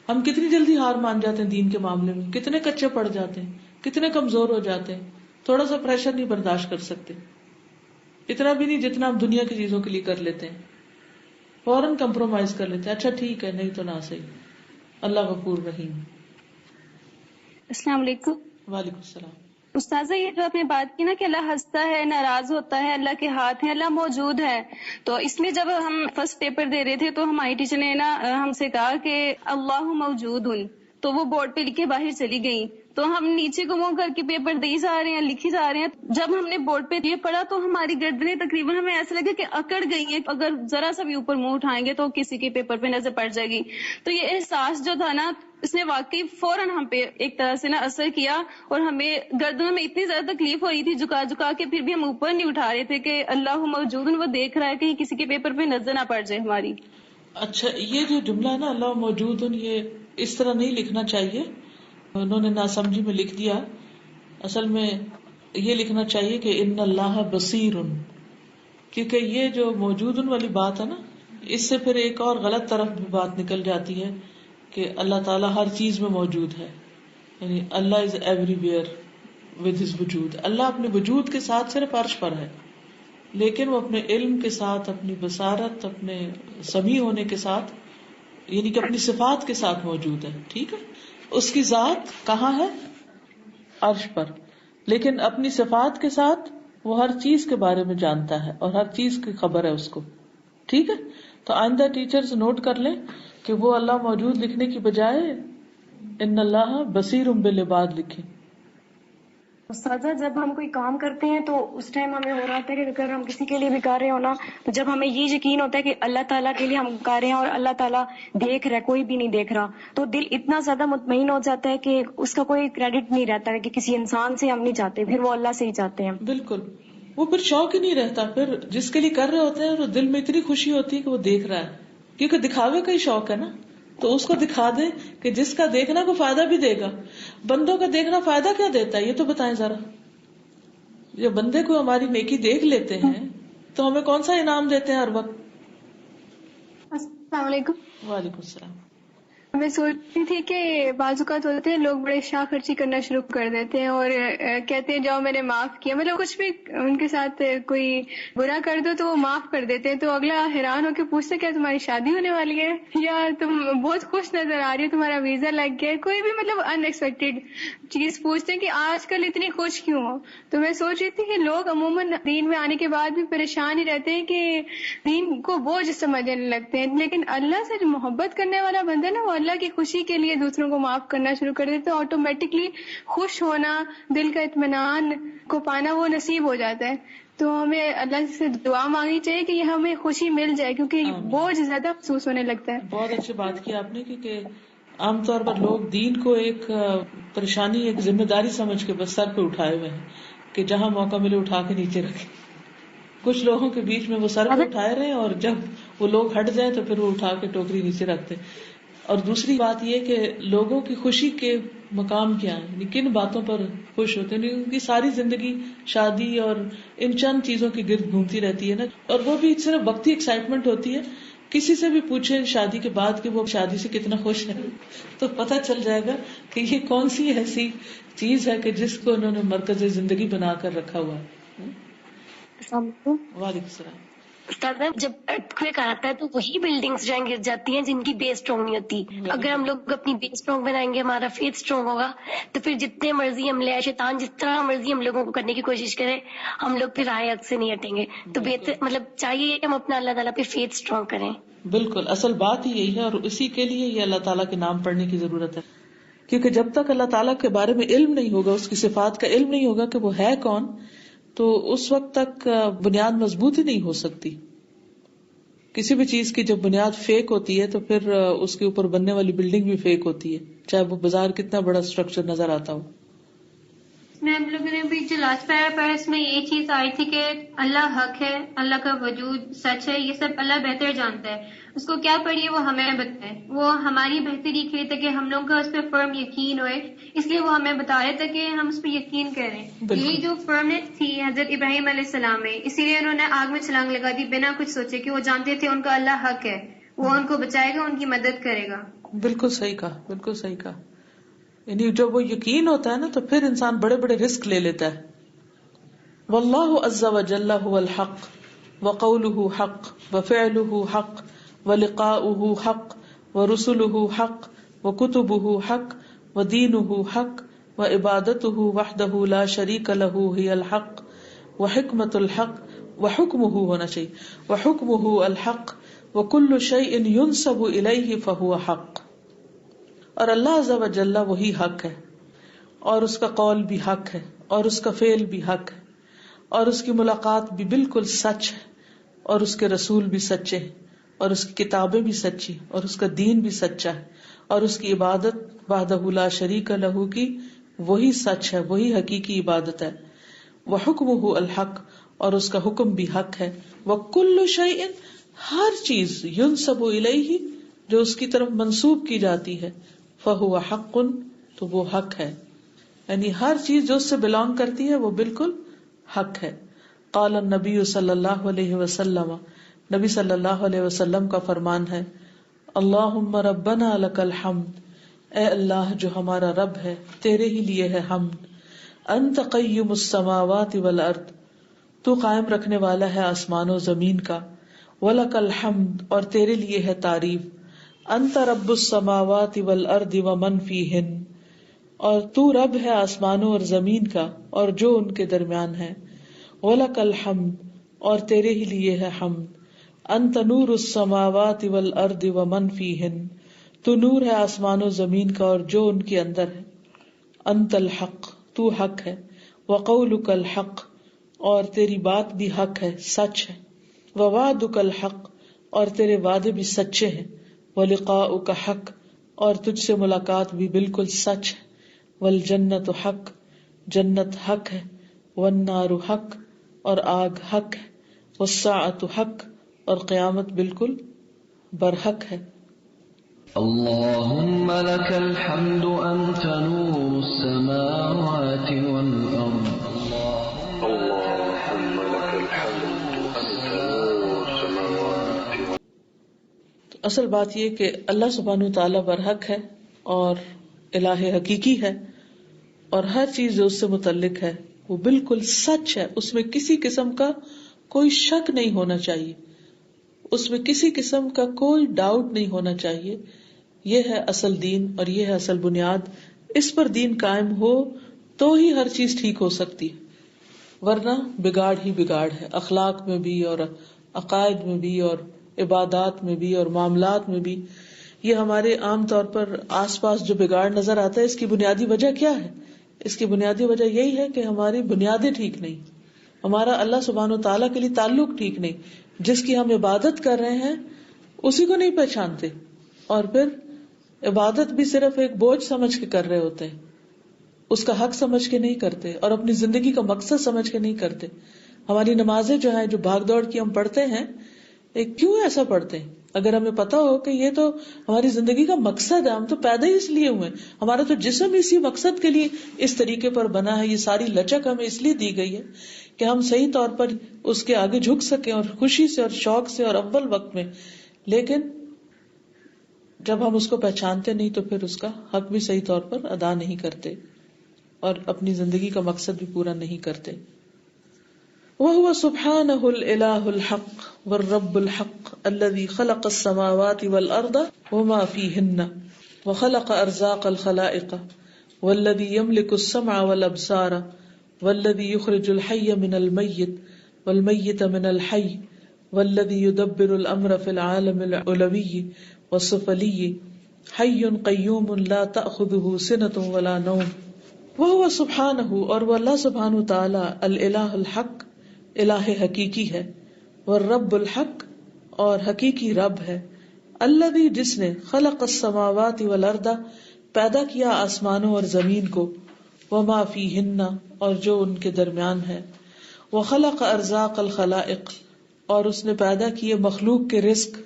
ہم کتنی جلدی ہار مان جاتے ہیں دین کے معاملے میں، کتنے کچے پڑ جاتے ہیں، کتنے کمزور ہو جاتے ہیں، تھوڑا سا پریشر نہیں برداشت کر سکتے، اتنا بھی نہیں جتنا ہم دنیا کی چیزوں کے لیے کر لیتے ہیں، فوراً کمپرومائز کر لیتے ہیں، اچھا ٹھیک ہے، نہیں تو نہ صحیح. اللہ غفور رحیم. السلام علیکم. وعلیکم السلام. استاذہ، یہ جو آپ نے بات کی نا کہ اللہ ہنستا ہے، ناراض ہوتا ہے، اللہ کے ہاتھ ہیں، اللہ موجود ہے، تو اس میں جب ہم فرسٹ پیپر دے رہے تھے تو ہماری ٹیچر نے نا ہم سے کہا کہ اللہ موجود، تو وہ بورڈ پہ لکھ کے باہر چلی گئی. تو ہم نیچے کو منہ کر کے پیپر دے جا رہے ہیں، لکھی جا رہے ہیں. جب ہم نے بورڈ پہ یہ پڑھا تو ہماری گردنیں تقریباً ہمیں ایسا لگا کہ اکڑ گئی ہیں، اگر ذرا سا بھی اوپر منہ اٹھائیں گے تو کسی کے پیپر پہ نظر پڑ جائے گی. تو یہ احساس جو تھا نا، اس نے واقعی فوراً ہم پہ ایک طرح سے نا اثر کیا، اور ہمیں گردنوں میں اتنی زیادہ تکلیف ہو رہی تھی جھکا جھکا کے، پھر بھی ہم اوپر نہیں اٹھا رہے تھے کہ اللہ موجود، وہ دیکھ رہا ہے کہیں کسی کے پیپر پہ نظر نہ پڑ جائے ہماری. اچھا، یہ جو جملہ ہے نا اللہ موجود، یہ اس طرح نہیں لکھنا چاہیے، انہوں نے ناسمجھی میں لکھ دیا. اصل میں یہ لکھنا چاہیے کہ ان اللہ بصیر، کیونکہ یہ جو موجود والی بات ہے نا، اس سے پھر ایک اور غلط طرف بھی بات نکل جاتی ہے کہ اللہ تعالیٰ ہر چیز میں موجود ہے. یعنی Allah is everywhere with his وجود. اللہ اپنے وجود کے ساتھ صرف عرش پر ہے، لیکن وہ اپنے علم کے ساتھ، اپنی بصارت، اپنے سمیع ہونے کے ساتھ، یعنی کہ اپنی صفات کے ساتھ موجود ہے. ٹھیک ہے، اس کی ذات کہاں ہے؟ عرش پر، لیکن اپنی صفات کے ساتھ وہ ہر چیز کے بارے میں جانتا ہے اور ہر چیز کی خبر ہے اس کو. ٹھیک ہے، تو آئندہ ٹیچرز نوٹ کر لیں کہ وہ اللہ موجود لکھنے کی بجائے ان اللہ بصیر بالعباد لکھیں. استاذہ، جب ہم کوئی کام کرتے ہیں تو اس ٹائم ہمیں ہو رہا تھا کہ اگر ہم کسی کے لیے بھی کر رہے ہو نا، تو جب ہمیں یہ یقین ہوتا ہے کہ اللہ تعالیٰ کے لیے ہم کر رہے ہیں اور اللہ تعالیٰ دیکھ رہا ہے، کوئی بھی نہیں دیکھ رہا، تو دل اتنا زیادہ مطمئن ہو جاتا ہے کہ اس کا کوئی کریڈٹ نہیں رہتا ہے کہ کسی انسان سے ہم نہیں چاہتے، پھر وہ اللہ سے ہی چاہتے ہیں. بالکل، وہ پھر شوق ہی نہیں رہتا. پھر جس کے لیے کر رہے ہوتے ہیں تو دل میں اتنی خوشی ہوتی ہے کہ وہ دیکھ رہا ہے، کیونکہ دکھاوے کا ہی شوق ہے نا، تو اس کو دکھا دیں کہ جس کا دیکھنا کو فائدہ بھی دے گا. بندوں کا دیکھنا فائدہ کیا دیتا ہے یہ تو بتائیں ذرا. جب بندے کو ہماری نیکی دیکھ لیتے ہیں تو ہمیں کون سا انعام دیتے ہیں ہر وقت؟ السلام علیکم. وعلیکم السلام. میں سوچتی تھی کہ بعض اوقات ہوتے ہیں لوگ بڑے شاہ خرچی کرنا شروع کر دیتے ہیں اور کہتے ہیں جاؤ میں نے معاف کیا، مطلب کچھ بھی ان کے ساتھ کوئی برا کر دو تو وہ معاف کر دیتے ہیں، تو اگلا حیران ہو کے پوچھتے کیا تمہاری شادی ہونے والی ہے، یا تم بہت خوش نظر آ رہی ہو، تمہارا ویزا لگ گیا ہے، کوئی بھی مطلب ان ایکسپیکٹڈ چیز پوچھتے ہیں کہ آج کل اتنی خوش کیوں ہو. تو میں سوچ رہی تھی کہ لوگ عموماً دین میں آنے کے بعد بھی پریشان ہی رہتے ہیں کہ دین کو بوجھ سمجھنے لگتے ہیں، لیکن اللہ سے جو محبت کرنے والا بندہ ہے نا، وہ اللہ کی خوشی کے لیے دوسروں کو معاف کرنا شروع کر دیتے، تو آٹومیٹکلی خوش ہونا، دل کا اطمینان کو پانا وہ نصیب ہو جاتا ہے. تو ہمیں اللہ سے دعا مانگنی چاہیے کہ یہ ہمیں خوشی مل جائے، کیونکہ بوجھ زیادہ محسوس ہونے لگتا ہے. بہت اچھی بات کی آپ نے کہ عام طور پر لوگ دین کو ایک پریشانی، ایک ذمہ داری سمجھ کے بس سر پہ اٹھائے ہوئے ہیں کہ جہاں موقع ملے اٹھا کے نیچے رکھے. کچھ لوگوں کے بیچ میں وہ سر پہ اٹھائے رہے اور جب وہ لوگ ہٹ جائیں تو پھر وہ اٹھا کے ٹوکری نیچے رکھتے. اور دوسری بات یہ کہ لوگوں کی خوشی کے مقام کیا ہے، یعنی کن باتوں پر خوش ہوتے ہیں. ان کی ساری زندگی شادی اور ان چند چیزوں کی گرد گھومتی رہتی ہے نا، اور وہ بھی صرف وقتی ایکسائٹمنٹ ہوتی ہے. کسی سے بھی پوچھے شادی کے بعد کہ وہ شادی سے کتنا خوش ہے تو پتہ چل جائے گا کہ یہ کون سی ایسی چیز ہے کہ جس کو انہوں نے مرکز زندگی بنا کر رکھا ہوا ہے. وعلیکم السلام. استاد جب ارتھکویک آتا ہے تو وہی بلڈنگز جائیں گر جاتی ہیں جن کی بیس اسٹرانگ نہیں ہوتی. اگر ہم لوگ اپنی بیس اسٹرانگ بنائیں گے، ہمارا فیتھ اسٹرانگ ہوگا، تو پھر جتنے مرضی ہم لے، شیطان جس طرح مرضی ہم لوگوں کو کرنے کی کوشش کرے، ہم لوگ پھر رائے حق سے نہیں ہٹیں گے. تو بہتر مطلب چاہیے کہ ہم اپنا اللہ تعالیٰ پہ فیتھ اسٹرانگ کریں. بالکل اصل بات ہی یہی ہے، اور اسی کے لیے یہ اللہ تعالیٰ کے نام پڑھنے کی ضرورت ہے. کیونکہ جب تک اللہ تعالیٰ کے بارے میں علم نہیں ہوگا، اس کی صفات کا علم نہیں ہوگا کہ وہ ہے کون، تو اس وقت تک بنیاد مضبوط ہی نہیں ہو سکتی. کسی بھی چیز کی جب بنیاد فیک ہوتی ہے تو پھر اس کے اوپر بننے والی بلڈنگ بھی فیک ہوتی ہے، چاہے وہ بازار کتنا بڑا اسٹرکچر نظر آتا ہو. میں ہم لوگوں نے بھی جو لاسٹ پیرا پڑھا اس میں یہ چیز آئی تھی کہ اللہ حق ہے، اللہ کا وجود سچ ہے، یہ سب اللہ بہتر جانتا ہے. اس کو کیا پڑھیے وہ ہمیں بتائے، وہ ہماری بہتری کے لیے تھا کہ ہم لوگوں کا اس پہ فرم یقین ہوئے، اس لیے وہ ہمیں بتا رہے تھے کہ ہم اس پہ یقین کریں. یہی جو فرمنس تھی حضرت ابراہیم علیہ السلام میں، اسی لیے انہوں نے آگ میں چھلانگ لگا دی بنا کچھ سوچے کہ وہ جانتے تھے ان کا اللہ حق ہے، وہ ان کو بچائے گا، ان کی مدد کرے گا. بالکل صحیح کہا، بالکل صحیح کہا. یعنی جب وہ یقین ہوتا ہے نا تو پھر انسان بڑے بڑے رسک لے لیتا ہے. واللہ عز وجل هو الحق وقوله حق وفعله حق ولقاؤه حق ورسله حق وكتبه حق ودينه حق وعبادته وحده لا شريك له هي الحق وحكمة الحق وحكمه ہونا چاہیے وحكمه الحق وكل شيء ينسب إليه فهو حق. اور اللہ عز و جل وہی حق ہے، اور اس کا قول بھی حق ہے، اور اس کا فعل بھی حق ہے، اور اس کی ملاقات بھی بالکل سچ ہے، اور اس کے رسول بھی سچے ہیں، اور اس کی کتابیں بھی سچی، اور اس کا دین بھی سچا ہے، اور اس کی عبادت وحدہ لا شریک لہ کی وہی سچ ہے، وہی حقیقی عبادت ہے. وحکمہ الحق، اور اس کا حکم بھی حق ہے. وکل شیء، ہر چیز، ینسب الیہ، جو اس کی طرف منسوب کی جاتی ہے، فہو حق، تو وہ حق ہے. یعنی ہر چیز جو اس سے بلانگ کرتی ہے وہ بالکل حق ہے. قال النبی صلی اللہ علیہ وسلم، نبی صلی اللہ علیہ وسلم کا فرمان ہے، اللہم ربنا لک الحمد، اے اللہ جو ہمارا رب ہے تیرے ہی لیے ہے حمد. انت قیم السماوات والارض، تو قائم رکھنے والا ہے آسمان و زمین کا. ولک الحمد، اور تیرے لیے ہے تعریف. انت رب السماوات والارض ومن فیہن، اور تو رب ہے آسمانوں اور زمین کا اور جو ان کے درمیان ہے. وَلَكَ الْحَمْدُ، اور تیرے ہی لیے ہے حمد. انت نور السماوات والارض ومن فیہن، تو نور ہے آسمان و زمین کا اور جو ان کے اندر ہے. انت الحق، تو حق ہے. وقولک الحق، اور تیری بات بھی حق ہے، سچ ہے. ووعدک الحق، اور تیرے وعدے بھی سچے ہیں. ولقاؤک حق، اور تجھ سے ملاقات بھی بالکل سچ ہے. والجنت حق، جنت حق ہے. والنار حق، اور آگ حق ہے. والساعۃ حق، اور قیامت بالکل برحق ہے. اللهم لك الحمد أنت نور السماوات والأرض. اللهم لك الحمد أنت نور السماوات والأرض. اصل بات یہ کہ اللہ سبحانہ تعالیٰ برحق ہے اور الہ حقیقی ہے، اور ہر چیز جو اس سے متعلق ہے وہ بالکل سچ ہے، اس میں کسی قسم کا کوئی شک نہیں ہونا چاہیے، اس میں کسی قسم کا کوئی ڈاؤٹ نہیں ہونا چاہیے. یہ ہے اصل دین اور یہ ہے اصل بنیاد. اس پر دین قائم ہو تو ہی ہر چیز ٹھیک ہو سکتی ہے، ورنہ بگاڑ ہی بگاڑ ہے، اخلاق میں بھی اور عقائد میں بھی اور عبادات میں بھی اور معاملات میں بھی. یہ ہمارے عام طور پر آس پاس جو بگاڑ نظر آتا ہے، اس کی بنیادی وجہ کیا ہے؟ اس کی بنیادی وجہ یہی ہے کہ ہماری بنیادیں ٹھیک نہیں، ہمارا اللہ سبحانہ و تعالیٰ کے لیے تعلق ٹھیک نہیں. جس کی ہم عبادت کر رہے ہیں اسی کو نہیں پہچانتے، اور پھر عبادت بھی صرف ایک بوجھ سمجھ کے کر رہے ہوتے ہیں، اس کا حق سمجھ کے نہیں کرتے اور اپنی زندگی کا مقصد سمجھ کے نہیں کرتے. ہماری نمازیں جو ہیں، جو بھاگ دوڑ کی ہم پڑھتے ہیں، کیوں ایسا پڑھتے ہیں؟ اگر ہمیں پتا ہو کہ یہ تو ہماری زندگی کا مقصد ہے، ہم تو پیدا ہی اس لیے ہوئے، ہمارا تو جسم اسی مقصد کے لیے اس طریقے پر بنا ہے، یہ ساری لچک ہمیں اس لیے دی گئی ہے کہ ہم صحیح طور پر اس کے آگے جھک سکیں اور خوشی سے اور شوق سے اور اول وقت میں. لیکن جب ہم اس کو پہچانتے نہیں تو پھر اس کا حق بھی صحیح طور پر ادا نہیں کرتے اور اپنی زندگی کا مقصد بھی پورا نہیں کرتے. وَهُوَ سُبْحَانَهُ الْإِلَٰهُ الْحَقُّ وَالرَّبُّ الْحَقُّ الَّذِي خَلَقَ السَّمَاوَاتِ وَالْأَرْضَ وَمَا فِيهِنَّ وَخَلَقَ أَرْزَاقَ الْخَلَائِقِ وَالَّذِي يَمْلِكُ السَّمْعَ وَالْأَبْصَارَ وَالَّذِي يُخْرِجُ الْحَيَّ مِنَ الْمَيِّتِ وَالْمَيِّتَ مِنَ الْحَيِّ وَالَّذِي يُدَبِّرُ الْأَمْرَ فِي الْعَالَمِ الْعُلَوِيِّ وَالسُّفْلِيِّ حَيٌّ قَيُّومٌ لَا تَأْخُذُهُ سِنَةٌ وَلَا نَوْمٌ. وَهُوَ سُبْحَانَهُ، اور وہ اللہ سبحانہ تعالی، الإلہ الحق، الہ حقیقی ہے، والرب الحق، اور حقیقی رب ہے، الذی، جس نے، خلق السماوات والارض، پیدا کیا آسمانوں اور زمین کو، وما فیہن، اور جو ان کے درمیان ہے، وخلق ارزاق الخلائق، اور اس نے پیدا کیے مخلوق کے رزق،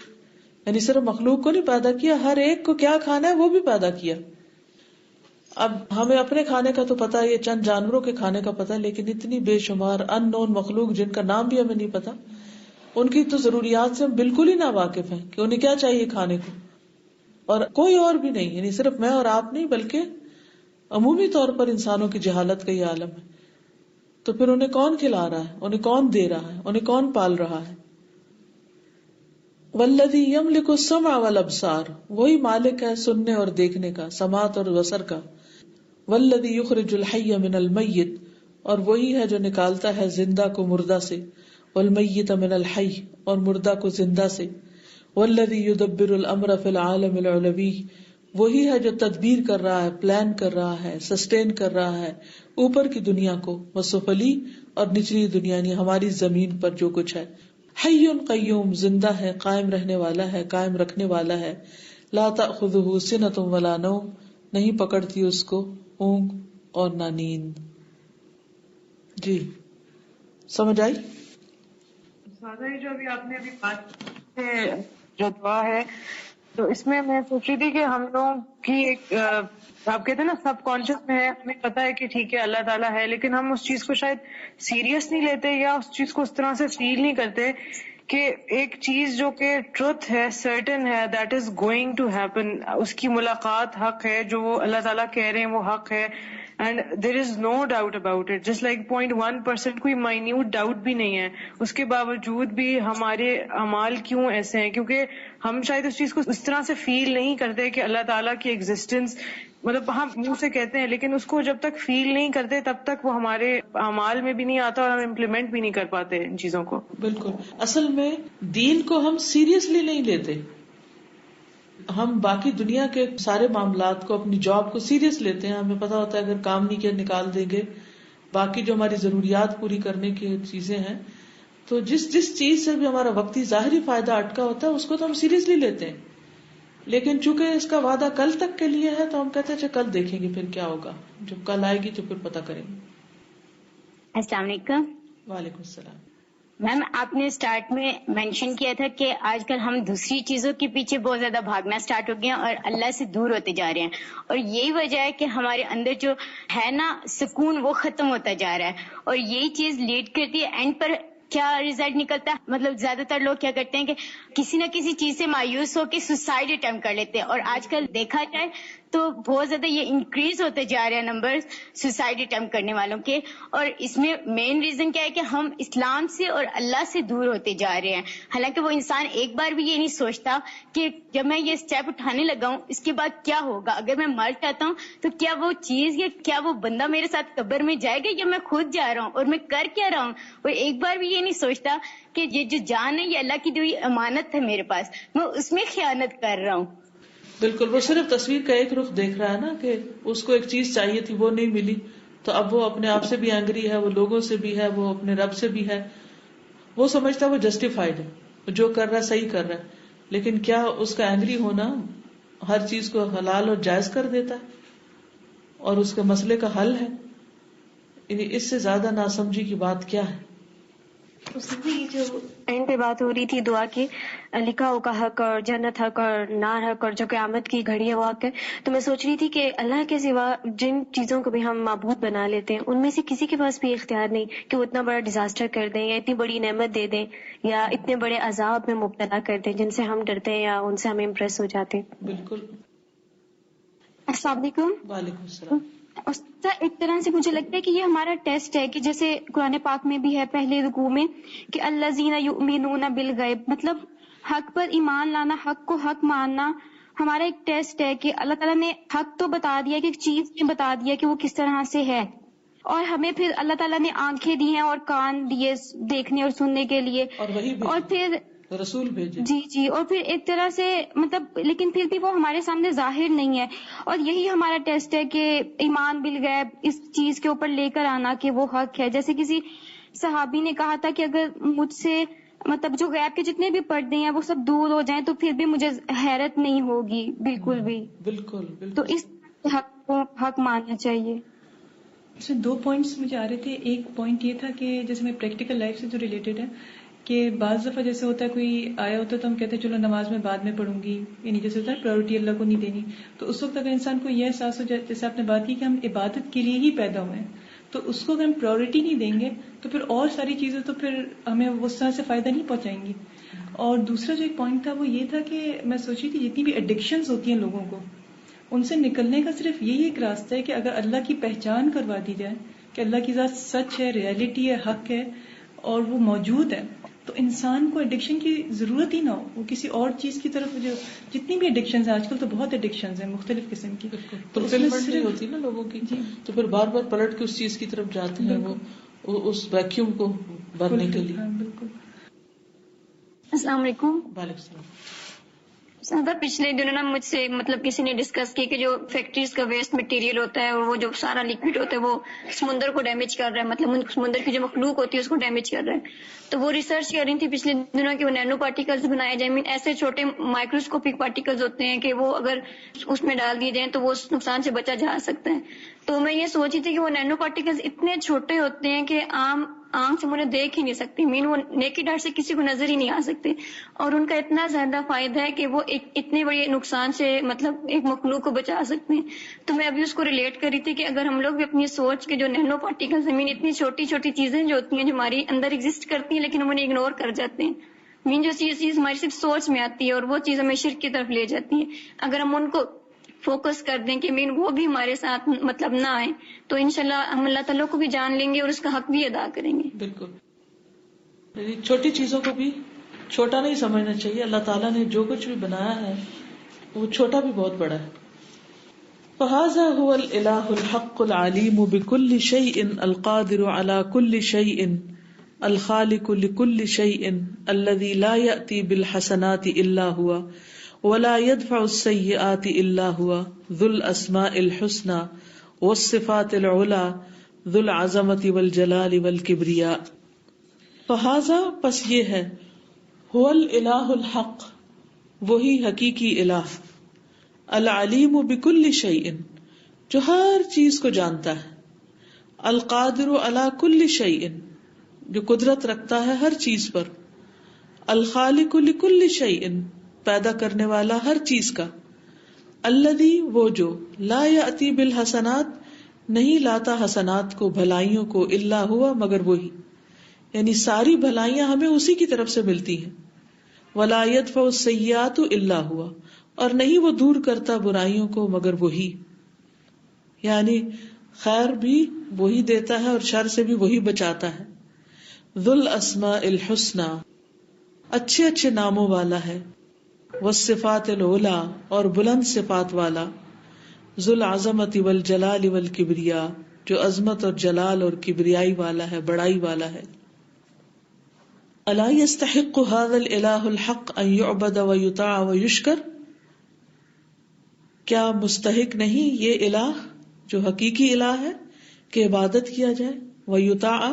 یعنی صرف مخلوق کو نہیں پیدا کیا، ہر ایک کو کیا کھانا ہے وہ بھی پیدا کیا. اب ہمیں اپنے کھانے کا تو پتا ہے، یہ چند جانوروں کے کھانے کا پتا ہے، لیکن اتنی بے شمار ان نون مخلوق جن کا نام بھی ہمیں نہیں پتا، ان کی تو ضروریات سے ہم بالکل ہی ناواقف ہیں کہ انہیں کیا چاہیے کھانے کو، اور کوئی اور بھی نہیں، یعنی صرف میں اور آپ نہیں بلکہ عمومی طور پر انسانوں کی جہالت کا یہ عالم ہے. تو پھر انہیں کون کھلا رہا ہے، انہیں کون دے رہا ہے، انہیں کون پال رہا ہے؟ والذی یملک السمع والابصار، وہی مالک ہے سننے اور دیکھنے کا، سماعت اور بصر کا. والذی یخرج الحی من المیت، اور وہی ہے جو نکالتا ہے زندہ کو مردہ سے، والمیت من الحی، اور مردہ کو زندہ سے. والذی یدبر الامر فی العالم العلوی، وہی ہے جو تدبیر کر رہا ہے، پلان کر رہا ہے، سسٹین کر رہا ہے اوپر کی دنیا کو، والسفلی، اور نچلی دنیا یعنی ہماری زمین پر جو کچھ ہے. حی قیوم، زندہ ہے، قائم رہنے والا ہے، قائم رکھنے والا ہے. لا تأخذہ سنۃ ولا نوم، نہیں پکڑتی اس کو اونگ اور نہ نیند. جی سمجھ آئی؟ جو ابھی آپ نے بات جو دعا ہے، تو اس میں سوچ رہی تھی کہ ہم لوگوں کی ایک، آپ کہتے ہیں نا سب کانشیس میں ہے، ہمیں پتا ہے کہ ٹھیک ہے اللہ تعالیٰ ہے، لیکن ہم اس چیز کو شاید سیریس نہیں لیتے یا اس چیز کو اس طرح سے فیل نہیں کرتے کہ ایک چیز جو کہ ٹروتھ ہے، سرٹن ہے، that is going to happen, اس کی ملاقات حق ہے، جو وہ اللہ تعالیٰ کہہ رہے ہیں وہ حق ہے، and there is no doubt about it, just like 0.1% کوئی مائنیوٹ ڈاؤٹ بھی نہیں ہے. اس کے باوجود بھی ہمارے اعمال کیوں ایسے ہیں؟ کیونکہ ہم شاید اس چیز کو اس طرح سے فیل نہیں کرتے کہ اللہ تعالیٰ کی ایگزسٹنس، مطلب ہم منہ سے کہتے ہیں لیکن اس کو جب تک فیل نہیں کرتے تب تک وہ ہمارے اعمال میں بھی نہیں آتا اور ہم امپلیمنٹ بھی نہیں کر پاتے ان چیزوں کو. بالکل، اصل میں دین کو ہم سیریسلی نہیں لیتے. ہم باقی دنیا کے سارے معاملات کو، اپنی جاب کو سیریس لیتے ہیں. ہمیں پتا ہوتا ہے اگر کام نہیں کیا نکال دیں گے. باقی جو ہماری ضروریات پوری کرنے کی چیزیں ہیں، تو جس چیز سے بھی ہمارا وقتی ظاہری فائدہ اٹکا ہوتا ہے اس کو تو ہم سیریسلی لیتے ہیں. لیکن چونکہ اس کا وعدہ کل تک کے لیے ہے تو ہم کہتے ہیں اچھا کل دیکھیں گے پھر کیا ہوگا، جب کل آئے گی تو پھر پتا کریں گے. السلام علیکم. وعلیکم السلام. میم آپ نے اسٹارٹ میں مینشن کیا تھا کہ آج کل ہم دوسری چیزوں کے پیچھے بہت زیادہ بھاگنا اسٹارٹ ہو گیا اور اللہ سے دور ہوتے جا رہے ہیں، اور یہی وجہ ہے کہ ہمارے اندر جو ہے نا سکون وہ ختم ہوتا جا رہا ہے، اور یہی چیز لیڈ کرتی ہے اینڈ پر کیا ریزلٹ نکلتا ہے؟ مطلب زیادہ تر لوگ کیا کرتے ہیں کہ کسی نہ کسی چیز سے مایوس ہو کے سوسائڈ اٹیمپٹ کر لیتے ہیں، اور آج کل دیکھا جائے تو بہت زیادہ یہ انکریز ہوتے جا رہے ہیں نمبر سوسائڈ اٹیمپٹ کرنے والوں کے. اور اس میں مین ریزن کیا ہے کہ ہم اسلام سے اور اللہ سے دور ہوتے جا رہے ہیں. حالانکہ وہ انسان ایک بار بھی یہ نہیں سوچتا کہ جب میں یہ اسٹیپ اٹھانے لگا ہوں اس کے بعد کیا ہوگا، اگر میں مر جاتا ہوں تو کیا وہ چیز یا کیا وہ بندہ میرے ساتھ قبر میں جائے گا یا میں خود جا رہا ہوں اور میں کر کیا رہا ہوں. وہ ایک بار بھی یہ نہیں سوچتا کہ یہ جو جان ہے یہ اللہ کی دی امانت ہے میرے پاس، میں اس میں خیانت کر رہا ہوں. بالکل، وہ صرف تصویر کا ایک رخ دیکھ رہا ہے نا، کہ اس کو ایک چیز چاہیے تھی وہ نہیں ملی، تو اب وہ اپنے آپ سے بھی اینگری ہے، وہ لوگوں سے بھی ہے، وہ اپنے رب سے بھی ہے. وہ سمجھتا ہے وہ جسٹیفائڈ ہے، جو کر رہا ہے صحیح کر رہا ہے. لیکن کیا اس کا اینگری ہونا ہر چیز کو حلال اور جائز کر دیتا ہے اور اس کے مسئلے کا حل ہے؟ یعنی اس سے زیادہ ناسمجھی کی بات کیا ہے؟ اس میں یہ جو اینڈ پہ بات ہو رہی تھی دعا کی، لکھا ہو کا حق اور جنت حق اور نار حق اور جو قیامت کی گھڑی ہے وہ حق ہے، تو میں سوچ رہی تھی کہ اللہ کے سوا جن چیزوں کو بھی ہم معبود بنا لیتے ہیں ان میں سے کسی کے پاس بھی اختیار نہیں کہ وہ اتنا بڑا ڈیزاسٹر کر دیں یا اتنی بڑی نعمت دے دیں یا اتنے بڑے عذاب میں مبتلا کر دیں جن سے ہم ڈرتے ہیں یا ان سے ہم امپریس ہو جاتے ہیں. بالکل. السلام علیکم. وعلیکم السلام. ایک طرح سے مجھے لگتا ہے کہ یہ ہمارا ٹیسٹ ہے، کہ جیسے قرآن پاک میں بھی ہے پہلے رکوع میں کہ الذین یؤمنون بالغیب، مطلب حق پر ایمان لانا، حق کو حق ماننا ہمارا ایک ٹیسٹ ہے کہ اللہ تعالیٰ نے حق تو بتا دیا کہ ایک چیز نے بتا دیا کہ وہ کس طرح سے ہے، اور ہمیں پھر اللہ تعالیٰ نے آنکھیں دی ہیں اور کان دیے دیکھنے اور سننے کے لیے، اور پھر رسول بھیجے. جی اور پھر ایک طرح سے مطلب لیکن پھر بھی وہ ہمارے سامنے ظاہر نہیں ہے، اور یہی ہمارا ٹیسٹ ہے کہ ایمان بالغیب اس چیز کے اوپر لے کر آنا کہ وہ حق ہے. جیسے کسی صحابی نے کہا تھا کہ اگر مجھ سے مطلب جو غیب کے جتنے بھی پردے ہیں وہ سب دور ہو جائیں تو پھر بھی مجھے حیرت نہیں ہوگی بالکل بھی. بالکل. تو اس حق کو حق ماننا چاہیے. اس میں 2 پوائنٹس مجھے آ رہے تھے. ایک پوائنٹ یہ تھا کہ جیسے میں پریکٹیکل لائف سے جو ریلیٹڈ ہے کہ بعض دفعہ جیسے ہوتا ہے کوئی آیا ہوتا ہے تو ہم کہتے ہیں چلو نماز میں بعد میں پڑھوں گی، یعنی جیسے ہوتا ہے پرائورٹی اللہ کو نہیں دینی. تو اس وقت اگر انسان کو یہ احساس ہو جائے، جیسے آپ نے بات کی کہ ہم عبادت کے لیے ہی پیدا ہوئے ہیں، تو اس کو اگر ہم پرائورٹی نہیں دیں گے تو پھر اور ساری چیزیں تو پھر ہمیں اس طرح سے فائدہ نہیں پہنچائیں گی. اور دوسرا جو ایک پوائنٹ تھا وہ یہ تھا کہ میں سوچ رہی تھی جتنی بھی ایڈکشنز ہوتی ہیں لوگوں کو، ان سے نکلنے کا صرف یہی ایک راستہ ہے کہ اگر اللہ کی پہچان کروا دی جائے کہ اللہ کی ذات سچ ہے، ریئلٹی ہے، حق ہے اور وہ موجود ہے، تو انسان کو ایڈکشن کی ضرورت ہی نہ ہو، وہ کسی اور چیز کی طرف. جو جتنی بھی ایڈکشنز ہیں آج کل تو بہت ایڈکشنز ہیں مختلف قسم کی، تو فلفلمنٹ نہیں ہوتی نا لوگوں کی، تو پھر بار بار پلٹ کے اس چیز کی طرف جاتے ہیں، وہ اس ویکیوم کو بھرنے کے لیے. بالکل. السلام علیکم. وعلیکم السلام. پچھلے دنوں نا مجھ سے مطلب کسی نے ڈسکس کی کہ جو فیکٹریز کا ویسٹ مٹیریل ہوتا ہے اور وہ جو سارا لیکوڈ ہوتا ہے وہ سمندر کو ڈیمیج کر رہا ہے، مطلب سمندر کی جو مخلوق ہوتی ہے اس کو ڈیمیج کر رہا ہے. تو وہ ریسرچ کر رہی تھی پچھلے دنوں کہ وہ نینو پارٹیکلز بنائے جائیں، ایسے چھوٹے مائکروسکوپک پارٹیکلز ہوتے ہیں کہ وہ اگر اس میں ڈال دیے جائیں تو وہ اس نقصان سے بچا جا سکتا ہے. تو میں یہ سوچی تھی کہ وہ نینو پارٹیکلز اتنے چھوٹے ہوتے ہیں کہ عام آنکھ سے انہیں دیکھ ہی نہیں سکتی، وہ نیکڈ آئی سے کسی کو نظر ہی نہیں آ سکتے، اور ان کا اتنا زیادہ فائدہ ہے کہ وہ اتنے بڑے نقصان سے مطلب ایک مخلوق کو بچا سکتے ہیں. تو میں ابھی اس کو ریلیٹ کر رہی تھی کہ اگر ہم لوگ بھی اپنی سوچ کے جو نینو پارٹیکلز اتنی چھوٹی چھوٹی چیزیں جو ہوتی ہیں جو ہماری اندر ایگزسٹ کرتی ہیں لیکن ہم انہیں اگنور کر جاتے ہیں، جو چیز ہماری صرف سوچ میں آتی ہے اور وہ چیز ہمیں شرک کی طرف لے جاتی ہے، اگر ہم ان کو فوکس کر دیں کہ وہ بھی ہمارے ساتھ مطلب نہ آئے تو انشاءاللہ ہم اللہ تعالیٰ کو بھی جان لیں گے اور اس کا حق بھی ادا کریں گے. بالکل. یعنی چھوٹی چیزوں کو بھی چھوٹا نہیں سمجھنا چاہیے. اللہ تعالیٰ نے جو کچھ بھی بنایا ہے وہ چھوٹا بھی بہت بڑا ہے. فَهَذَا هُوَ الْإِلَهُ الْحَقُّ الْعَلِيمُ بِكُلِّ شَيْءٍ الْقَادِرُ عَلَى كُلِّ شَيْءٍ الْخَالِقُ لِكُلِّ شَيْءٍ الَّذِي لَا يَأْتِي بِالْحَسَنَاتِ إِلَّا هُوَ وَلَا يَدْفَعُ السَّيِّئَاتِ إِلَّا هُوَ ذُو الْأَسْمَاءِ الْحُسْنَى وَالصِّفَاتِ الْعُلَى ذُو الْعَظَمَةِ وَالْجَلَالِ وَالْكِبْرِيَاءِ. فَهَذَا پس یہ ہے، هُوَ الْإِلَهُ الْحَقُّ وہی حقیقی الہ، العلیم بکل شیء جو ہر چیز کو جانتا ہے، القادر علی کل شیء جو قدرت رکھتا ہے ہر چیز پر، الخالق لکل شیء پیدا کرنے والا ہر چیز کا، الذی وہ جو لا یأتی بالحسنات نہیں لاتا حسنات کو بھلائیوں کو، الا ہوا مگر وہی، یعنی ساری بھلائیاں ہمیں اسی کی طرف سے ملتی ہیں. وَلَا يَدْفَعُ السَّيِّئَاتُ إِلَّا هُوَ، اور نہیں وہ دور کرتا برائیوں کو مگر وہی. یعنی خیر بھی وہی دیتا ہے اور شر سے بھی وہی بچاتا ہے. ذُو الْأَسْمَاءِ الْحُسْنَى، اچھے اچھے ناموں والا ہے. وَالصِّفَاتِ الْعُلَىٰ، اور بلند صفات والا. ذُو الْعَظَمَةِ وَالْجَلَالِ وَالْكِبْرِيَاء، جو عظمت اور جلال اور کبریائی والا ہے، بڑائی والا ہے. الا يستحق هذا الاله الحق ان يعبد ويطاع ويشكر، کیا مستحق نہیں یہ الہ جو حقیقی الہ ہے کہ عبادت کیا جائے، ویطاع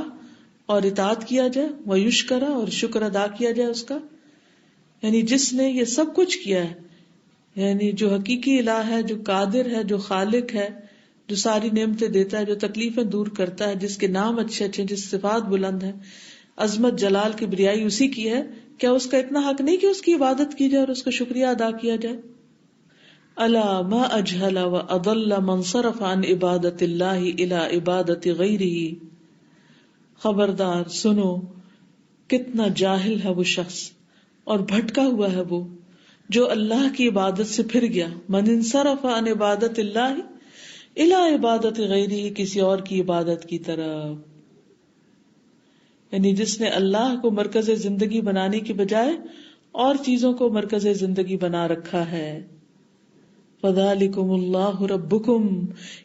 اور اطاعت کیا جائے، ویشکر اور شکر ادا کیا جائے اس کا. یعنی جس نے یہ سب کچھ کیا ہے، یعنی جو حقیقی الہ ہے، جو قادر ہے، جو خالق ہے، جو ساری نعمتیں دیتا ہے، جو تکلیفیں دور کرتا ہے، جس کے نام اچھے اچھے، جس صفات بلند ہیں، عظمت جلال کی بریائی اسی کی ہے. کیا اس کا اتنا حق نہیں کہ اس کی عبادت کی جائے اور اس کا شکریہ ادا کیا جائے؟ الا ما اجہل واضل من صرف عن عبادت اللہ الى عبادت غیرہ، خبردار سنو کتنا جاہل ہے وہ شخص اور بھٹکا ہوا ہے وہ جو اللہ کی عبادت سے پھر گیا. من انصرف عن عبادت اللہ الى عبادت غیرہ، کسی اور کی عبادت کی طرف. یعنی جس نے اللہ کو مرکز زندگی بنانے کی بجائے اور چیزوں کو مرکز زندگی بنا رکھا ہے. فذالکم اللہ ربکم،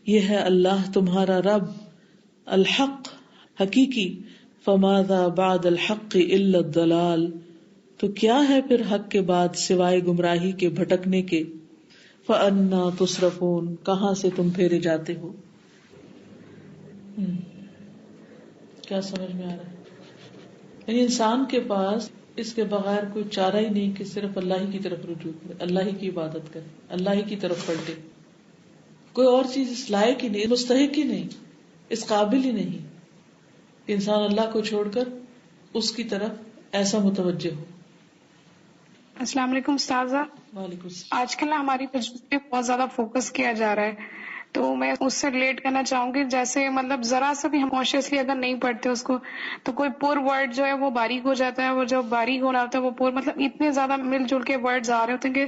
یہ ہے اللہ تمہارا رب، الحق حقیقی. فماذا بعد الحق الا الضلال، تو کیا ہے پھر حق کے بعد سوائے گمراہی کے، بھٹکنے کے. فأنا تصرفون، کہاں سے تم پھیرے جاتے ہو. کیا سمجھ میں آ رہا ہے؟ یعنی انسان کے پاس اس کے بغیر کوئی چارہ ہی نہیں کہ صرف اللہ ہی کی طرف رجوع کرے، اللہ ہی کی عبادت کرے، اللہ ہی کی طرف پلٹے. کوئی اور چیز اس لائق ہی نہیں، مستحق ہی نہیں، اس قابل ہی نہیں کہ انسان اللہ کو چھوڑ کر اس کی طرف ایسا متوجہ ہو. السلام علیکم استاذہ. وعلیکم السلام. آج کل ہماری تجوید پہ بہت زیادہ فوکس کیا جا رہا ہے، تو میں اس سے ریلیٹ کرنا چاہوں گی. جیسے مطلب ذرا سا بھی ہم کانشیسلی اگر نہیں پڑھتے اس کو تو کوئی پور ورڈ جو ہے وہ باریک ہو جاتا ہے، وہ جو باریک ہونا ہوتا ہے وہ پور، مطلب اتنے زیادہ مل جل کے ورڈز آ رہے ہوتے ہیں کہ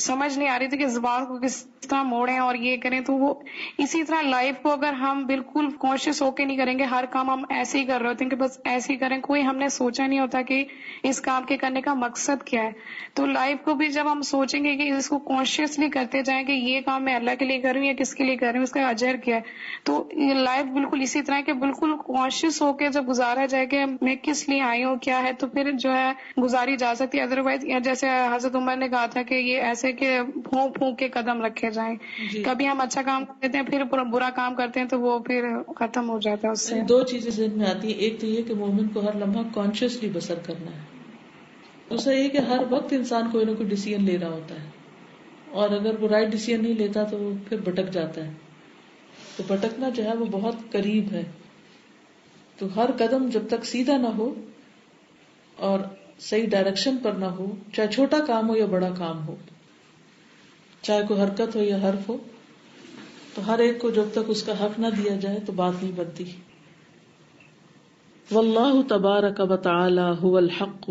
سمجھ نہیں آ رہی تھی کہ زبان کو کس طرح موڑیں اور یہ کریں. تو وہ اسی طرح لائف کو اگر ہم بالکل کانشیس ہو کے نہیں کریں گے، ہر کام ہم ایسے ہی کر رہے ہوتے ہیں کہ بس ایسے ہی کریں، کوئی ہم نے سوچا نہیں ہوتا کہ اس کام کے کرنے کا مقصد کیا ہے. تو لائف کو بھی جب ہم سوچیں گے کہ اس کو کانشیسلی کرتے جائیں کہ یہ کام میں اللہ کے لیے کروں یا کس کے لیے کر رہی ہوں، اس کا اجر کیا ہے، تو یہ لائف بالکل اسی طرح کہ بالکل کانشیس ہو کے جب گزارا جائے کہ میں کس لیے آئی ہوں کیا ہے، تو پھر جو ہے گزاری جا سکتی ہے. ادروائز جیسے حضرت عمر نے کہا تھا کہ یہ ایسے کہ پھونک پھونک کے قدم رکھے جائیں. کبھی ہم اچھا کام کرتے ہیں پھر برا کام کرتے ہیں تو وہ پھر ختم ہو جاتا ہے اس سے. دو چیزیں ذہن میں آتی ہیں، ایک تو یہ کہ مومن کو ہر لمحہ کانشیسلی بسر کرنا ہے، دوسرا یہ کہ ہر وقت انسان کوئی نہ کوئی ڈیسیژن لے رہا ہوتا ہے، اور اگر وہ رائٹ ڈیسیژن نہیں لیتا تو وہ پھر بھٹک جاتا ہے. تو بھٹکنا جو ہے وہ بہت قریب ہے. تو ہر قدم جب تک سیدھا نہ ہو اور صحیح ڈائریکشن پر نہ ہو، چاہے چھوٹا کام ہو یا بڑا کام ہو، چاہے کوئی حرکت ہو یا حرف ہو، تو ہر ایک کو جب تک اس کا حق نہ دیا جائے تو بات نہیں بنتی. واللہ تبارک وتعالی هو الحق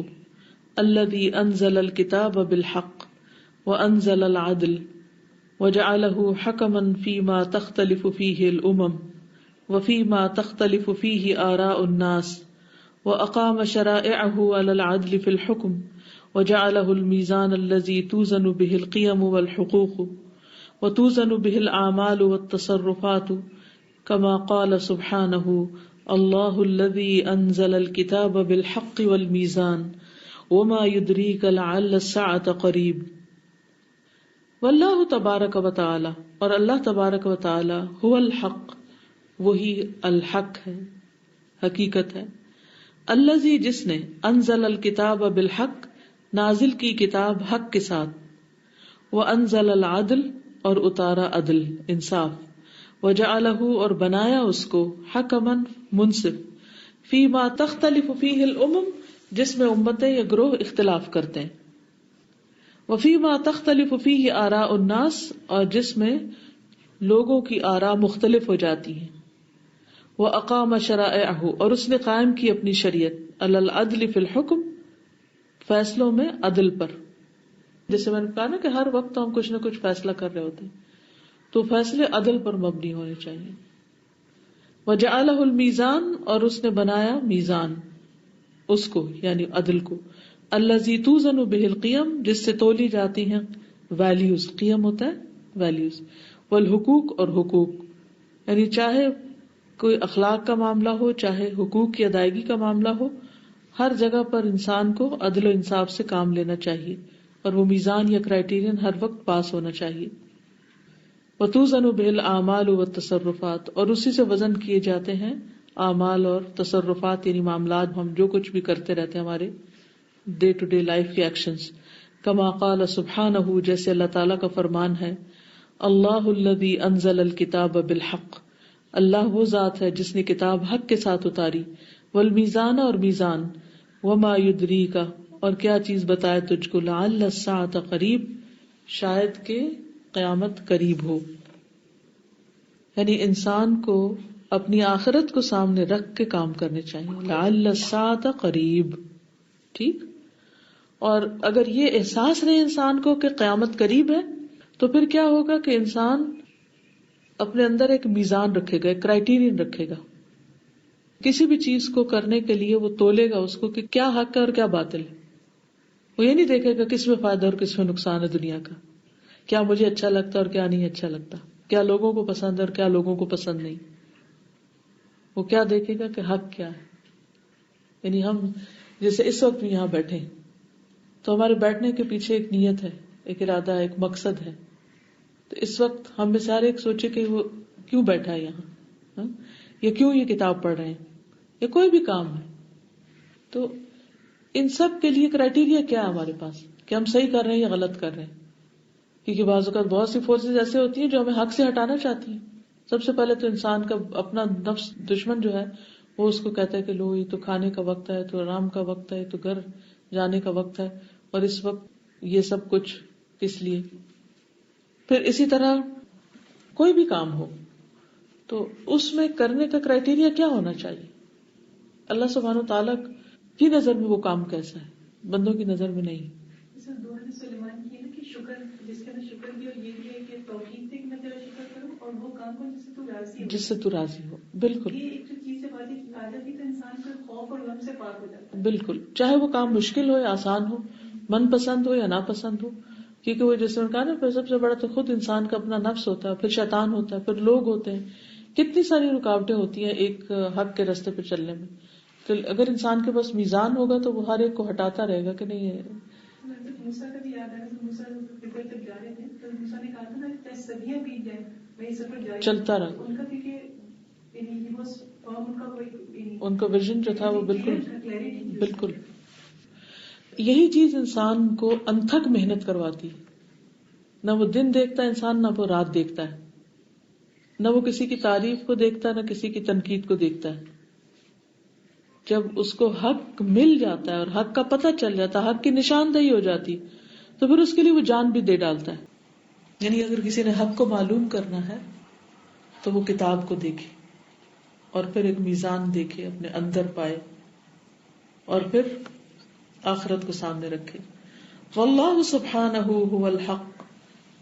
الذي انزل الكتاب بالحق وانزل العدل وجعله حكما فيما تختلف فيه الامم وفيما تختلف فيه آراء الناس وأقام شرائعه على العدل في الحكم وجعله الميزان الذي توزن به القيم والحقوق وتوزن به الأعمال والتصرفات كما قال سبحانه الله الذي أنزل الكتاب بالحق والميزان وما يدريك لعل الساعة قريب. واللہ تبارک و تعالی، اور اللہ تبارک و تعالی، هو الحق، وہی الحق ہے، حقیقت ہے. الذی، جس نے، انزل الکتاب بالحق، نازل کی کتاب حق کے ساتھ، وانزل العدل، اور اتارا عدل، انصاف، وجعلہ، اور بنایا اس کو، حکما، منصف، فیما تختلف فیہ الامم، جس میں امتیں یا گروہ اختلاف کرتے ہیں، وفیما تختلف فیہ آراء الناس، اور جس میں لوگوں کی آراء مختلف ہو جاتی ہیں، وأقام شرائعہ، اور اس نے قائم کی اپنی شریعت، علی العدل فی الحکم، فیصلوں میں عدل پر. جیسے میں نے کہا نا کہ ہر وقت تو ہم کچھ نہ کچھ فیصلہ کر رہے ہوتے ہیں، تو فیصلے عدل پر مبنی ہونے چاہیے. وجعلہ المیزان، اور اس نے بنایا میزان، اس کو یعنی عدل کو، الذی توزن بہ القیم، جس سے تولی جاتی ہیں ویلیوز. قیم ہوتا ہے ویلیوز. والحقوق، اور حقوق، یعنی چاہے کوئی اخلاق کا معاملہ ہو، چاہے حقوق کی ادائیگی کا معاملہ ہو، ہر جگہ پر انسان کو عدل و انصاف سے کام لینا چاہیے، اور وہ میزان یا کرائیٹیرین ہر وقت پاس ہونا چاہیے. وتوزن بہ الاعمال والتصرفات، اور اسی سے وزن کیے جاتے ہیں اعمال اور تصرفات، یعنی معاملات، ہم جو کچھ بھی کرتے رہتے ہیں، ہمارے ڈے ٹو ڈے لائف کے ایکشنز. کما قال سبحانہ، جیسے اللہ تعالیٰ کا فرمان ہے، اللہ الذی انزل الکتاب بالحق، اللہ وہ ذات ہے جس نے کتاب حق کے ساتھ اتاری. والمیزان، اور میزان. وما یدریک، اور کیا چیز بتائے تجھ کو، لعل الساعۃ قریب، شاید کہ قیامت قریب ہو. یعنی انسان کو اپنی آخرت کو سامنے رکھ کے کام کرنے چاہیے. لعل الساعۃ قریب، ٹھیک. اور اگر یہ احساس رہے انسان کو کہ قیامت قریب ہے، تو پھر کیا ہوگا کہ انسان اپنے اندر ایک میزان رکھے گا، ایک کرائیٹیرین رکھے گا. کسی بھی چیز کو کرنے کے لیے وہ تولے گا اس کو کہ کیا حق ہے اور کیا باطل ہے. وہ یہ نہیں دیکھے گا کس میں فائدہ اور کس میں نقصان ہے دنیا کا، کیا مجھے اچھا لگتا اور کیا نہیں اچھا لگتا، کیا لوگوں کو پسند ہے اور کیا لوگوں کو پسند نہیں. وہ کیا دیکھے گا کہ حق کیا ہے. یعنی ہم جیسے اس وقت بھی یہاں بیٹھے ہیں تو ہمارے بیٹھنے کے پیچھے ایک نیت ہے، ایک ارادہ ہے، ایک مقصد ہے. تو اس وقت ہم میں سارے ایک سوچے کہ وہ کیوں بیٹھا ہے یہاں، یا کیوں یہ کتاب پڑھ رہے ہیں، یا کوئی بھی کام ہے. تو ان سب کے لیے کرائیٹیریا کیا ہے ہمارے پاس کہ ہم صحیح کر رہے ہیں یا غلط کر رہے ہیں. کیونکہ بعض اوقات بہت سی فورسز ایسے ہوتی ہیں جو ہمیں حق سے ہٹانا چاہتی ہیں. سب سے پہلے تو انسان کا اپنا نفس دشمن جو ہے وہ اس کو کہتا ہے کہ لو یہ تو کھانے کا وقت ہے، تو آرام کا وقت ہے، تو گھر جانے کا وقت ہے، اور اس وقت یہ سب کچھ کس لیے. پھر اسی طرح کوئی بھی کام ہو تو اس میں کرنے کا کرائیٹیریا کیا ہونا چاہیے. اللہ سبحانہ وتعالیٰ کی نظر میں وہ کام کیسا ہے، بندوں کی نظر میں نہیں. سلیمان کی نا کہ شکر، جس کا میں شکر بھی، اور یہ بھی ہے کہ توحید سے کہ میں تیرا شکر کروں، اور وہ کام کو جس سے تو راضی ہو، جس سے تو راضی ہو. بالکل، یہ ایک جو چیز سے بازی آ جاتی تو انسان کو خوف اور غم سے پاک ہو جاتا ہے. بالکل، چاہے وہ کام مشکل ہو یا آسان ہو، من پسند ہو یا ناپسند ہو. کیونکہ وہ جیسے کہا نا، پھر سب سے بڑا تو خود انسان کا اپنا نفس ہوتا ہے، پھر شیطان ہوتا ہے، پھر لوگ ہوتے ہیں. کتنی ساری رکاوٹیں ہوتی ہیں ایک حق کے راستے پہ چلنے میں. تو اگر انسان کے پاس میزان ہوگا تو وہ ہر ایک کو ہٹاتا رہے گا کہ نہیں. موسیٰ کا بھی یاد ہے، موسیٰ قبر تک جا رہے تھے تو موسیٰ نے کہا تھا نا کہ صدیاں بیت جائیں میں یہ سفر جاری چلتا رہا. ان کا ان کا ویژن جو تھا وہ بالکل یہی چیز انسان کو انتھک محنت کرواتی. نہ وہ دن دیکھتا ہے انسان، نہ وہ رات دیکھتا ہے، نہ وہ کسی کی تعریف کو دیکھتا ہے، نہ کسی کی تنقید کو دیکھتا ہے. جب اس کو حق مل جاتا ہے اور حق کا پتہ چل جاتا ہے، حق کی نشاندہی ہو جاتی، تو پھر اس کے لیے وہ جان بھی دے ڈالتا ہے. یعنی اگر کسی نے حق کو معلوم کرنا ہے تو وہ کتاب کو دیکھے، اور پھر ایک میزان دیکھے، اپنے اندر پائے، اور پھر آخرت کو سامنے رکھے. واللہ سبحانہ هو الحق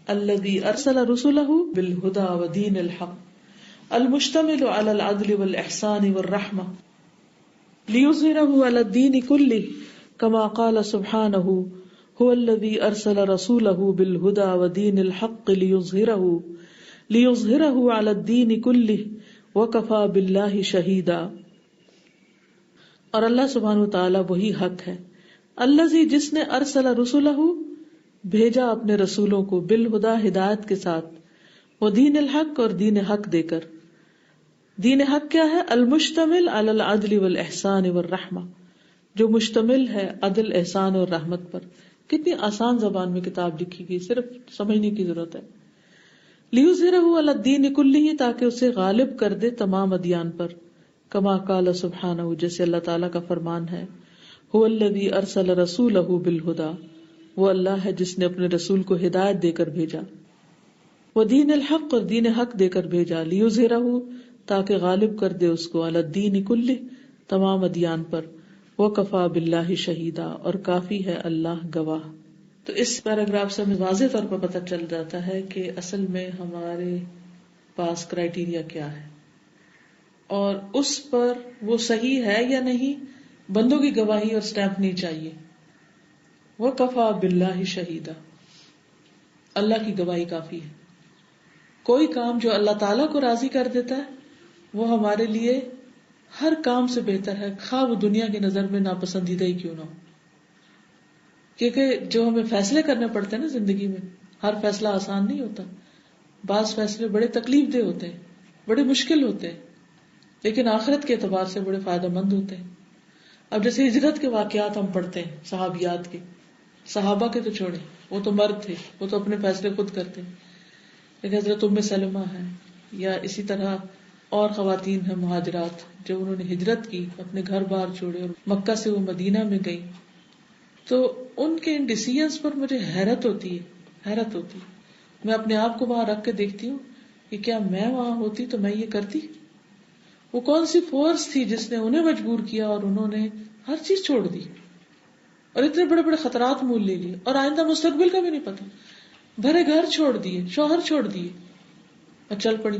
الذی ارسل رسلہ بالہدی ودین الحق المشتمل علی العدل والاحسان والرحمہ لیظہرہ علی الدین کلہ کما قال سبحانہ هو الذی ارسل رسولہ بالہدی ودین الحق لیظہرہ علی الدین کلہ وکفی باللہ شہیدا. اور اللہ سبحانہ وتعالی وہی حق ہے، الذی جس نے ارسل رسولہ بھیجا اپنے رسولوں کو، بالہدا ہدایت کے ساتھ، وہ دین الحق اور دین حق دے کر. دین حق کیا ہے؟ المشتمل علی العدل والاحسان والرحمہ، جو مشتمل ہے عدل، احسان اور رحمت پر. کتنی آسان زبان میں کتاب لکھی گئی، صرف سمجھنے کی ضرورت ہے. لیظہرہ علی الدین کلہ، تاکہ اسے غالب کر دے تمام ادیان پر. کما قال سبحانہ، جیسے اللہ تعالیٰ کا فرمان ہے، هو الذی ارسل رسولہ بالہدی، وہ اللہ ہے جس نے اپنے رسول کو ہدایت دے کر بھیجا، ودین الحق اور دین حق دے کر بھیجا، لیظہرہ تاکہ غالب کر دے اس کو، علی الدین کلہ تمام ادیان پر، وَكَفَى بِاللَّهِ شَهِيدًا، اور کافی ہے اللہ گواہ. تو اس پیراگراف سے ہمیں واضح طور پر پتہ چل جاتا ہے کہ اصل میں ہمارے پاس کرائیٹیریا کیا ہے، اور اس پر وہ صحیح ہے یا نہیں بندوں کی گواہی اور سٹیمپ نہیں چاہیے. وَكَفَى بِاللَّهِ شَهِيدًا، اللہ کی گواہی کافی ہے. کوئی کام جو اللہ تعالیٰ کو راضی کر دیتا ہے وہ ہمارے لیے ہر کام سے بہتر ہے، خواہ وہ دنیا کی نظر میں ناپسندیدہ ہی کیوں نہ ہو. کیونکہ جو ہمیں فیصلے کرنے پڑتے ہیں نا زندگی میں، ہر فیصلہ آسان نہیں ہوتا. بعض فیصلے بڑے تکلیف دہ ہوتے ہیں، بڑے مشکل ہوتے ہیں، لیکن آخرت کے اعتبار سے بڑے فائدہ مند ہوتے ہیں. اب جیسے ہجرت کے واقعات ہم پڑھتے ہیں، صحابیات کے، صحابہ کے تو چھوڑیں، وہ تو مرد تھے، وہ تو اپنے فیصلے خود کرتے ہیں. لیکن حضرت ام سلمہ ہے یا اسی طرح اور خواتین ہیں مہاجرات، جب انہوں نے ہجرت کی، اپنے گھر بار چھوڑے اور مکہ سے وہ مدینہ میں گئی، تو ان کے ان ڈیسیژنز پر مجھے حیرت ہوتی ہے. میں اپنے آپ کو وہاں رکھ کے دیکھتی ہوں کہ کیا میں وہاں ہوتی تو میں یہ کرتی. وہ کون سی فورس تھی جس نے انہیں مجبور کیا اور انہوں نے ہر چیز چھوڑ دی اور اتنے بڑے بڑے خطرات مول لے لیے، اور آئندہ مستقبل کا بھی نہیں پتا. بھرے گھر چھوڑ دیے، شوہر چھوڑ دیے اور چل پڑی.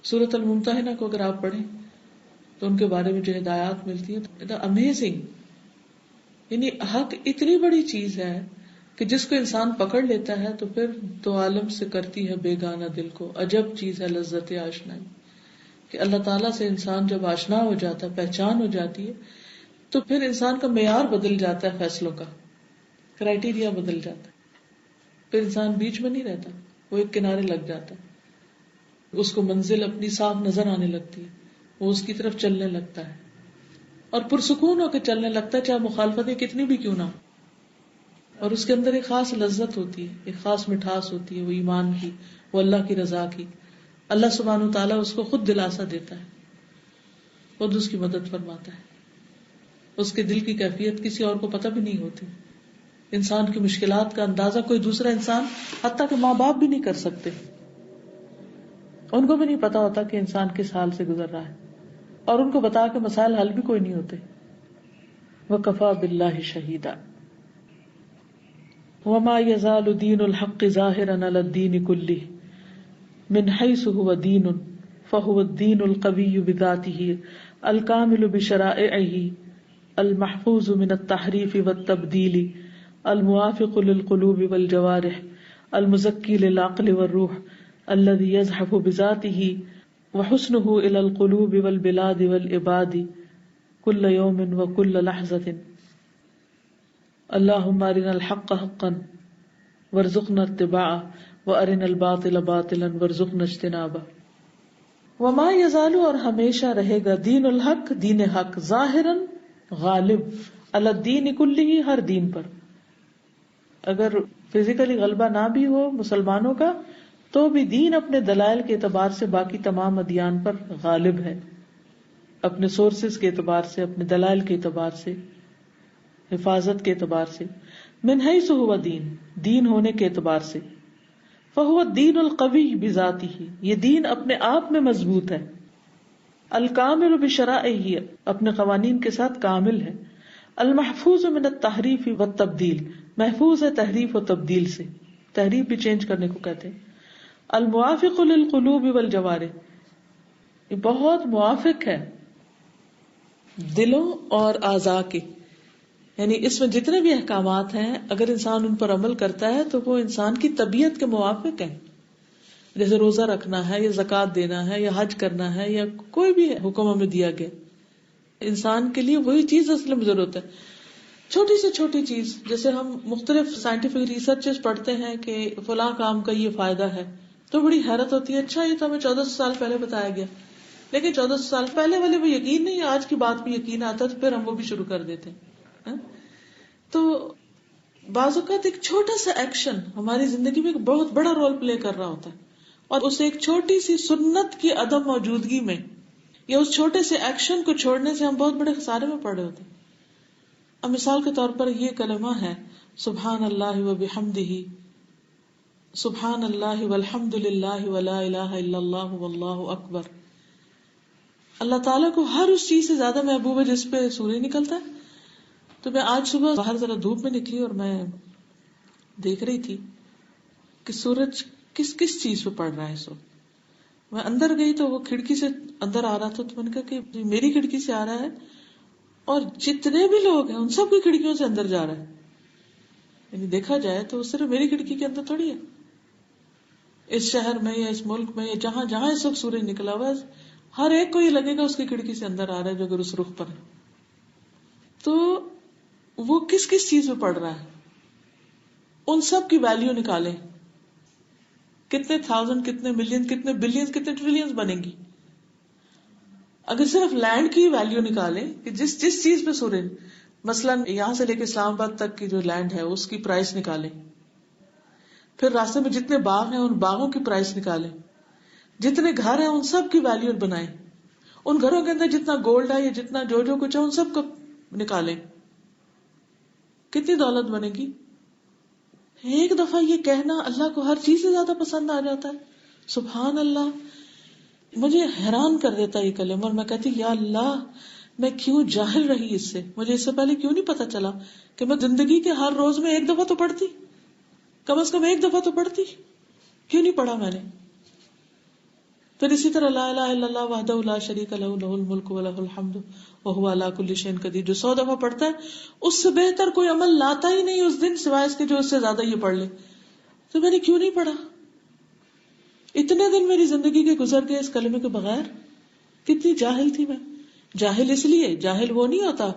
سورۃ الممتحنہ کو اگر آپ پڑھیں تو ان کے بارے میں جو ہدایات ملتی ہیں، امیزنگ. یعنی حق اتنی بڑی چیز ہے کہ جس کو انسان پکڑ لیتا ہے تو پھر تو عالم سے کرتی ہے بیگانہ دل کو. عجب چیز ہے لذت آشنائی، کہ اللہ تعالیٰ سے انسان جب آشنا ہو جاتا ہے، پہچان ہو جاتی ہے، تو پھر انسان کا معیار بدل جاتا ہے، فیصلوں کا کرائیٹیریا بدل جاتا ہے. پھر انسان بیچ میں نہیں رہتا، وہ ایک کنارے لگ جاتا ہے، اس کو منزل اپنی صاف نظر آنے لگتی ہے، وہ اس کی طرف چلنے لگتا ہے اور پرسکون ہو کے چلنے لگتا ہے، چاہے مخالفتیں کتنی بھی کیوں نہ ہو. اور اس کے اندر ایک خاص لذت ہوتی ہے، ایک خاص مٹھاس ہوتی ہے، وہ ایمان کی، وہ اللہ کی رضا کی. اللہ سبحانہ و تعالیٰ اس کو خود دلاسا دیتا ہے، خود اس کی مدد فرماتا ہے. اس کے دل کی کیفیت کسی اور کو پتہ بھی نہیں ہوتی. انسان کی مشکلات کا اندازہ کوئی دوسرا انسان، حتیٰ کہ ماں باپ بھی نہیں کر سکتے. ان کو بھی نہیں پتا ہوتا کہ انسان کس حال سے گزر رہا ہے، اور ان کو بتا کے مسائل حل بھی کوئی نہیں ہوتے. وَكَفَى بِاللَّهِ شَهِيدًا. وَمَا يَزَالُ دِينُ الْحَقِّ ظَاهِرًا عَلَى الدِّينِ كُلِّهِ مِنْ حَيْثُ هُوَ دِينٌ فَهُوَ الدِّينُ الْقَوِيُّ بِذَاتِهِ الْكَامِلُ بِشَرَائِعِهِ الْمَحْفُوظُ مِنَ التَّحْرِيفِ وَالتَّبْدِيلِ الْمُوَافِقُ لِلْقُلُوبِ وَالْجَوَارِحِ الْمُزَكِّي لِلْعَقْلِ وَالرُّوحِ الَّذِي يَزْحَفُ بِذَاتِهِ وَحُسْنُهُ إِلَى الْقُلُوبِ وَالْبِلَادِ وَالْعِبَادِ كُلَّ يَوْمٍ وَكُلَّ لَحْظَةٍ. اللهم أرنا الحق حقا وارزقنا اتباعه وارنا الباطل باطلا وارزقنا اجتنابه. وما يزال، اور ہمیشہ رہے گا، دین الحق، دین حق، ظاہراً غالب، علی الدین کلہ، ہر دین پر. اگر فزیکلی غلبہ نہ بھی ہو مسلمانوں کا تو بھی دین اپنے دلائل کے اعتبار سے باقی تمام ادیان پر غالب ہے، اپنے سورسز کے اعتبار سے، اپنے دلائل کے اعتبار سے، حفاظت کے اعتبار سے. من حیث ہوا دین، دین ہونے کے اعتبار سے. فہو الدین القوی بذاتہ، یہ دین اپنے آپ میں مضبوط ہے. الکامل بشرائعہ، اپنے قوانین کے ساتھ کامل ہے. المحفوظ من التحریف والتبدیل، محفوظ ہے تحریف و تبدیل سے، تحریف بھی چینج کرنے کو کہتے ہیں. الموافق للقلوب والجوارح، یہ بہت موافق ہے دلوں اور اعضاء کے، یعنی اس میں جتنے بھی احکامات ہیں اگر انسان ان پر عمل کرتا ہے تو وہ انسان کی طبیعت کے موافق ہیں. جیسے روزہ رکھنا ہے یا زکوٰۃ دینا ہے یا حج کرنا ہے یا کوئی بھی حکم ہمیں دیا گیا، انسان کے لیے وہی چیز اصل میں ضرورت ہے. چھوٹی سے چھوٹی چیز، جیسے ہم مختلف سائنٹیفک ریسرچز پڑھتے ہیں کہ فلاں کام کا یہ فائدہ ہے تو بڑی حیرت ہوتی ہے، اچھا یہ تو ہمیں 1400 سال پہلے بتایا گیا، لیکن 1400 سال پہلے والے بھی یقین نہیں، آج کی بات بھی یقین آتا تو پھر ہم وہ بھی شروع کر دیتے ہیں. تو بعض اوقات ایک چھوٹا سا ایکشن ہماری زندگی میں ایک بہت بڑا رول پلے کر رہا ہوتا ہے، اور اس ایک چھوٹی سی سنت کی عدم موجودگی میں یا اس چھوٹے سے ایکشن کو چھوڑنے سے ہم بہت بڑے خسارے میں پڑے ہوتے ہیں. اب مثال کے طور پر یہ کلمہ ہے سبحان اللہ و بحمدہ، سبحان اللہ والحمد للہ ولا الہ الا اللہ واللہ اکبر. اللہ تعالیٰ کو ہر اس چیز سے زیادہ محبوب ہے جس پہ سورج نکلتا ہے. تو میں آج صبح باہر ذرا دھوپ میں نکلی اور میں دیکھ رہی تھی کہ سورج کس کس چیز پہ پڑ رہا ہے. سو میں اندر گئی تو وہ کھڑکی سے اندر آ رہا تھا, تو میں نے کہا کہ میری کھڑکی سے آ رہا ہے اور جتنے بھی لوگ ہیں ان سب کی کھڑکیوں سے اندر جا رہا ہے. یعنی دیکھا جائے تو صرف میری کھڑکی کے اندر تھوڑی ہے, اس شہر میں یا اس ملک میں یا جہاں جہاں اس وقت سورج نکلا ہوا ہے, ہر ایک کو یہ لگے گا اس کی کھڑکی سے اندر آ رہا ہے جو اگر اس رخ پر ہے. تو وہ کس کس چیز میں پڑ رہا ہے, ان سب کی ویلیو نکالیں. کتنے تھاؤزینڈ, کتنے ملین, کتنے بلین, کتنے ٹریلین بنے گی. اگر صرف لینڈ کی ویلیو نکالیں کہ جس جس چیز پہ سورج, مثلاً یہاں سے لے کے اسلام آباد تک کی جو لینڈ ہے اس کی پرائس نکالیں, پھر راستے میں جتنے باغ ہیں ان باغوں کی پرائس نکالیں, جتنے گھر ہیں ان سب کی ویلیو بنائیں, ان گھروں کے اندر جتنا گولڈ ہے یا جتنا جو کچھ ہے ان سب کو نکالیں. کتنی دولت بنے گی. ایک دفعہ یہ کہنا اللہ کو ہر چیز سے زیادہ پسند آ جاتا ہے. سبحان اللہ, مجھے حیران کر دیتا ہے یہ کلمہ, اور میں کہتی یا اللہ میں کیوں جاہل رہی اس سے, مجھے اس سے پہلے کیوں نہیں پتا چلا کہ میں زندگی کے ہر روز میں ایک دفعہ تو پڑھتی, کم از کم ایک دفعہ تو پڑھتی, کیوں نہیں پڑھا میں نے. پھر اسی طرح لا الہ الا اللہ وحدہ لا شریک لہ لہ الملک ولہ الحمد وہو علی کل شیء قدیر, جو 100 دفعہ پڑھتا ہے اس سے بہتر کوئی عمل لاتا ہی نہیں اس دن سوائے اس کے جو اس سے زیادہ یہ پڑھ لے. تو میں نے کیوں نہیں پڑھا. اتنے دن میری زندگی کے گزر گئے اس کلمے کے بغیر. کتنی جاہل تھی میں. جاہل اس لیے, جاہل وہ نہیں ہوتا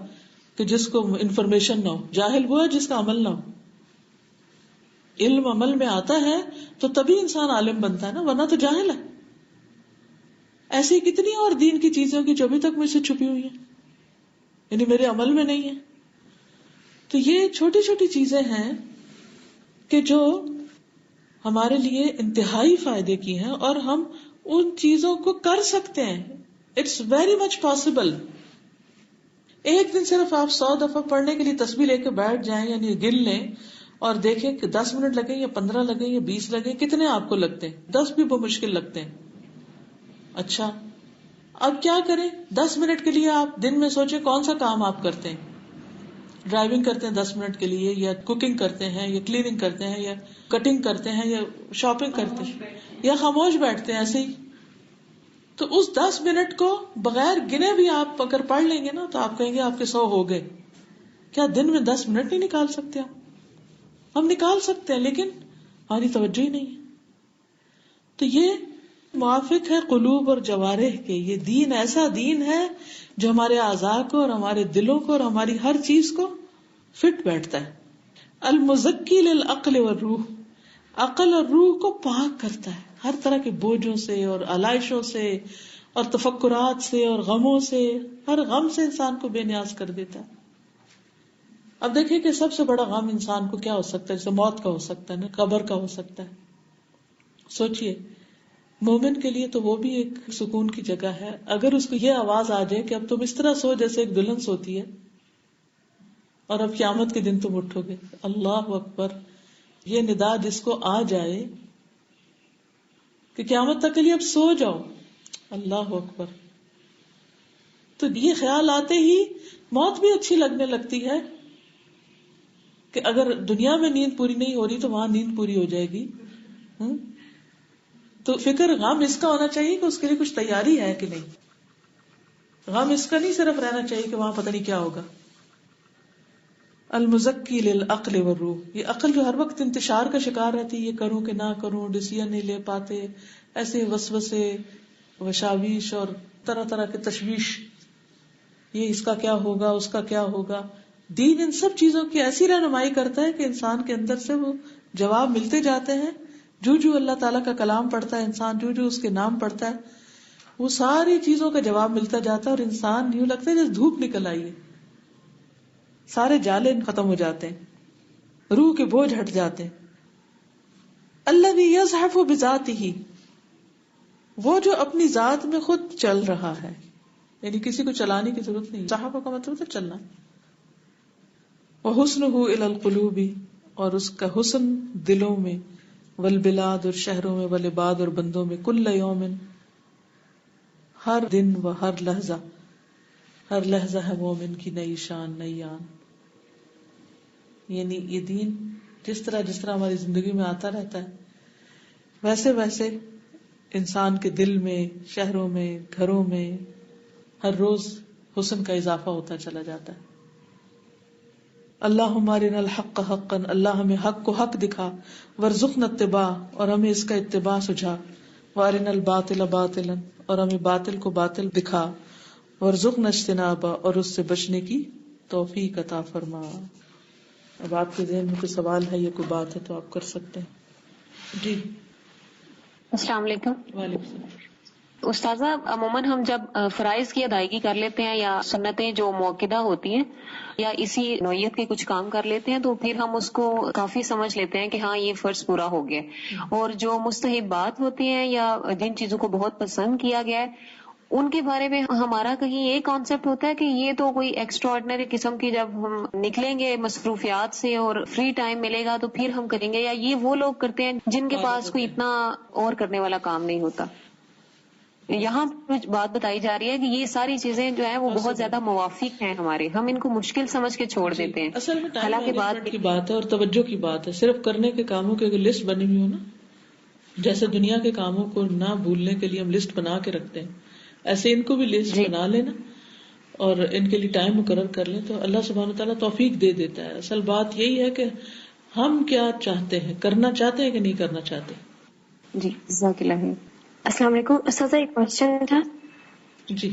کہ جس کو انفارمیشن نہ ہو, جاہل وہ ہے جس کا عمل نہ ہو. علم عمل میں آتا ہے تو تبھی انسان عالم بنتا ہے نا, ورنہ تو جاہل ہے. ایسی کتنی اور دین کی چیزیں کی جو ابھی تک مجھ سے چھپی ہوئی ہیں, یعنی میرے عمل میں نہیں ہے. تو یہ چھوٹی چھوٹی چیزیں ہیں کہ جو ہمارے لیے انتہائی فائدے کی ہیں اور ہم ان چیزوں کو کر سکتے ہیں. It's very much possible. ایک دن صرف آپ 100 دفعہ پڑھنے کے لیے تسبیح لے کے بیٹھ جائیں, یعنی گن لیں اور دیکھیں کہ 10 منٹ لگیں یا 15 لگیں یا 20 لگیں, کتنے آپ کو لگتے ہیں. 10 بھی بہت مشکل لگتے ہیں. اچھا اب کیا کریں, 10 منٹ کے لیے آپ دن میں سوچیں کون سا کام آپ کرتے ہیں. ڈرائیونگ کرتے ہیں 10 منٹ کے لیے, یا کوکنگ کرتے ہیں, یا کلیننگ کرتے ہیں, یا کٹنگ کرتے ہیں, یا شاپنگ کرتے ہیں, یا خاموش بیٹھتے ہیں ایسے ہی. تو اس 10 منٹ کو بغیر گنے بھی آپ اگر پڑھ لیں گے نا تو آپ کہیں گے آپ کے 100 ہو گئے. کیا دن میں 10 منٹ نہیں نکال سکتے ہم نکال سکتے ہیں, لیکن ہماری توجہ ہی نہیں ہے. تو یہ موافق ہے قلوب اور جوارح کے. یہ دین ایسا دین ہے جو ہمارے اعضاء کو اور ہمارے دلوں کو اور ہماری ہر چیز کو فٹ بیٹھتا ہے. المزکی للعقل والروح, عقل اور روح کو پاک کرتا ہے ہر طرح کے بوجھوں سے اور علائشوں سے اور تفکرات سے اور غموں سے. ہر غم سے انسان کو بے نیاز کر دیتا ہے. اب دیکھیں کہ سب سے بڑا غم انسان کو کیا ہو سکتا ہے, جیسے موت کا ہو سکتا ہے نا, قبر کا ہو سکتا ہے. سوچئے مومن کے لیے تو وہ بھی ایک سکون کی جگہ ہے. اگر اس کو یہ آواز آ جائے کہ اب تم اس طرح سو جیسے ایک دلہن سوتی ہے, اور اب قیامت کے دن تم اٹھو گے, اللہ اکبر, یہ ندا جس کو آ جائے کہ قیامت تک کے لیے اب سو جاؤ, اللہ اکبر. تو یہ خیال آتے ہی موت بھی اچھی لگنے لگتی ہے کہ اگر دنیا میں نیند پوری نہیں ہو رہی تو وہاں نیند پوری ہو جائے گی. تو فکر غم اس کا ہونا چاہیے کہ اس کے لیے کچھ تیاری ہے کہ نہیں. غم اس کا نہیں صرف رہنا چاہیے کہ وہاں پتہ نہیں کیا ہوگا. المزکی للعقل والروح, یہ عقل جو ہر وقت انتشار کا شکار رہتی ہے, یہ کروں کہ نہ کروں, ڈیسیژن نہیں لے پاتے, ایسے وسوسے, وشاویش اور طرح طرح کے تشویش, یہ اس کا کیا ہوگا, اس کا کیا ہوگا. دین ان سب چیزوں کی ایسی رہنمائی کرتا ہے کہ انسان کے اندر سے وہ جواب ملتے جاتے ہیں. جو اللہ تعالیٰ کا کلام پڑھتا ہے انسان, جو اس کے نام پڑھتا ہے, وہ ساری چیزوں کا جواب ملتا جاتا ہے, اور انسان یوں لگتا ہے جیسے دھوپ نکل آئی ہے, سارے جالے ختم ہو جاتے ہیں, روح کے بوجھ ہٹ جاتے ہیں. الذی یزحف بذاتہ, وہ جو اپنی ذات میں خود چل رہا ہے, یعنی کسی کو چلانے کی ضرورت نہیں. زحف کا مطلب ہے چلنا. وحسنہ الی القلوب, اور اس کا حسن دلوں میں, والبلاد, اور شہروں میں, والعباد, اور بندوں میں, کل یوم, ہر دن و ہر لحظہ ہے مومن کی نئی شان نئی آن. یعنی یہ دین جس طرح ہماری زندگی میں آتا رہتا ہے ویسے ویسے انسان کے دل میں، شہروں میں، گھروں میں ہر روز حسن کا اضافہ ہوتا چلا جاتا ہے. اللہم ارنا الحق حقا، اللہ ہمیں حق کو حق دکھا، وارزقنا اتباع، اور ہمیں اس کا اتباع سجھا، وارنا الباطل باطلا، اور ہمیں باطل کو باطل دکھا، وارزقنا اجتنابا، اور اس سے بچنے کی توفیق عطا فرما. اب آپ کے ذہن میں کوئی سوال ہے یا کوئی بات ہے تو آپ کر سکتے ہیں. جی السلام علیکم. وعلیکم السلام. استاذہ، عموماً ہم جب فرائض کی ادائیگی کر لیتے ہیں یا سنتیں جو موقدہ ہوتی ہیں یا اسی نوعیت کے کچھ کام کر لیتے ہیں تو پھر ہم اس کو کافی سمجھ لیتے ہیں کہ ہاں یہ فرض پورا ہو گیا. اور جو مستحبات ہوتی ہیں یا جن چیزوں کو بہت پسند کیا گیا ہے ان کے بارے میں ہمارا کہیں یہ کانسیپٹ ہوتا ہے کہ یہ تو کوئی ایکسٹرا آرڈنری قسم کی، جب ہم نکلیں گے مصروفیات سے اور فری ٹائم ملے گا تو پھر ہم کریں گے، یا یہ وہ لوگ کرتے ہیں جن کے پاس کوئی اتنا اور کرنے والا کام نہیں ہوتا. یہاں کچھ بات بتائی جا رہی ہے کہ یہ ساری چیزیں جو ہیں وہ بہت زیادہ موافق ہیں ہمارے، ہم ان کو مشکل سمجھ کے چھوڑ دیتے ہیں. اصل میں ٹائم مینجمنٹ کی بات ہے اور توجہ کی بات ہے. صرف کرنے کے کاموں کی اگر لسٹ بنی ہوئی ہو نا، جیسے دنیا کے کاموں کو نہ بھولنے کے لیے ہم لسٹ بنا کے رکھتے ہیں، ایسے ان کو بھی لسٹ بنا لینا اور ان کے لیے ٹائم مقرر کر لیں تو اللہ سبحانہ وتعالیٰ توفیق دے دیتا ہے. اصل بات یہی ہے کہ ہم کیا چاہتے ہیں، کرنا چاہتے ہیں کہ نہیں کرنا چاہتے. جی جزاک اللہ. السلام علیکم. استاذہ ایک کوشچن تھا. جی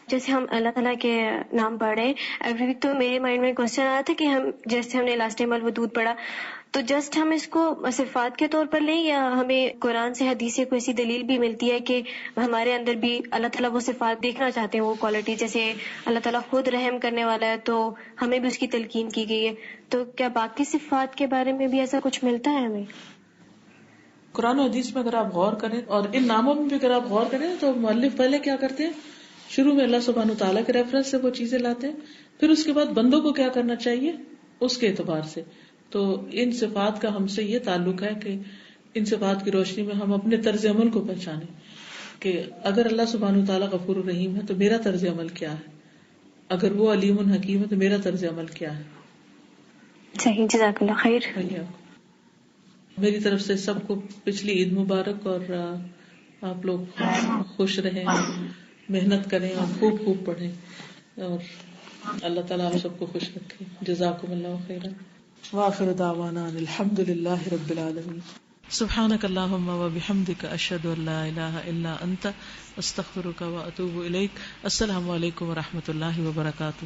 جیسے ہم اللہ تعالیٰ کے نام پڑھ رہے ہیں ایوری ویک، تو میرے مائنڈ میں کوشچن آ رہا تھا کہ ہم جیسے ہم نے لاسٹ ٹائم الودود پڑھا تو جسٹ ہم اس کو صفات کے طور پر لیں یا ہمیں قرآن سے حدیث سے کوئی ایسی دلیل بھی ملتی ہے کہ ہمارے اندر بھی اللہ تعالیٰ وہ صفات دیکھنا چاہتے ہیں، وہ کوالٹی، جیسے اللہ تعالیٰ خود رحم کرنے والا ہے تو ہمیں بھی اس کی تلقین کی گئی ہے، تو کیا باقی صفات کے بارے میں بھی ایسا کچھ ملتا ہے ہمیں؟ قرآن و حدیث میں اگر آپ غور کریں اور ان ناموں میں بھی اگر آپ غور کریں تو مؤلف پہلے کیا کرتے ہیں، شروع میں اللہ سبحانہ وتعالیٰ کے ریفرنس سے وہ چیزیں لاتے ہیں، پھر اس کے بعد بندوں کو کیا کرنا چاہیے اس کے اعتبار سے. تو ان صفات کا ہم سے یہ تعلق ہے کہ ان صفات کی روشنی میں ہم اپنے طرز عمل کو پہچانیں کہ اگر اللہ سبحانہ وتعالیٰ غفور الرحیم ہے تو میرا طرز عمل کیا ہے، اگر وہ علیم الحکیم ہے تو میرا طرز عمل کیا ہے. صحیح، جزاک اللہ خیر. میری طرف سے سب کو پچھلی عید مبارک، اور آپ لوگ خوش رہیں، محنت کریں اور خوب خوب پڑھیں، اور اللہ تعالیٰ آپ سب کو خوش رکھے. جزاکم اللہ خیرا. وآخر دعوانا الحمد للہ رب العالمین. سبحانک اللہم وبحمدک، اشہد ان لا الہ الا انت، استغفرک واتوب الیک. السلام علیکم ورحمۃ اللہ وبرکاتہ.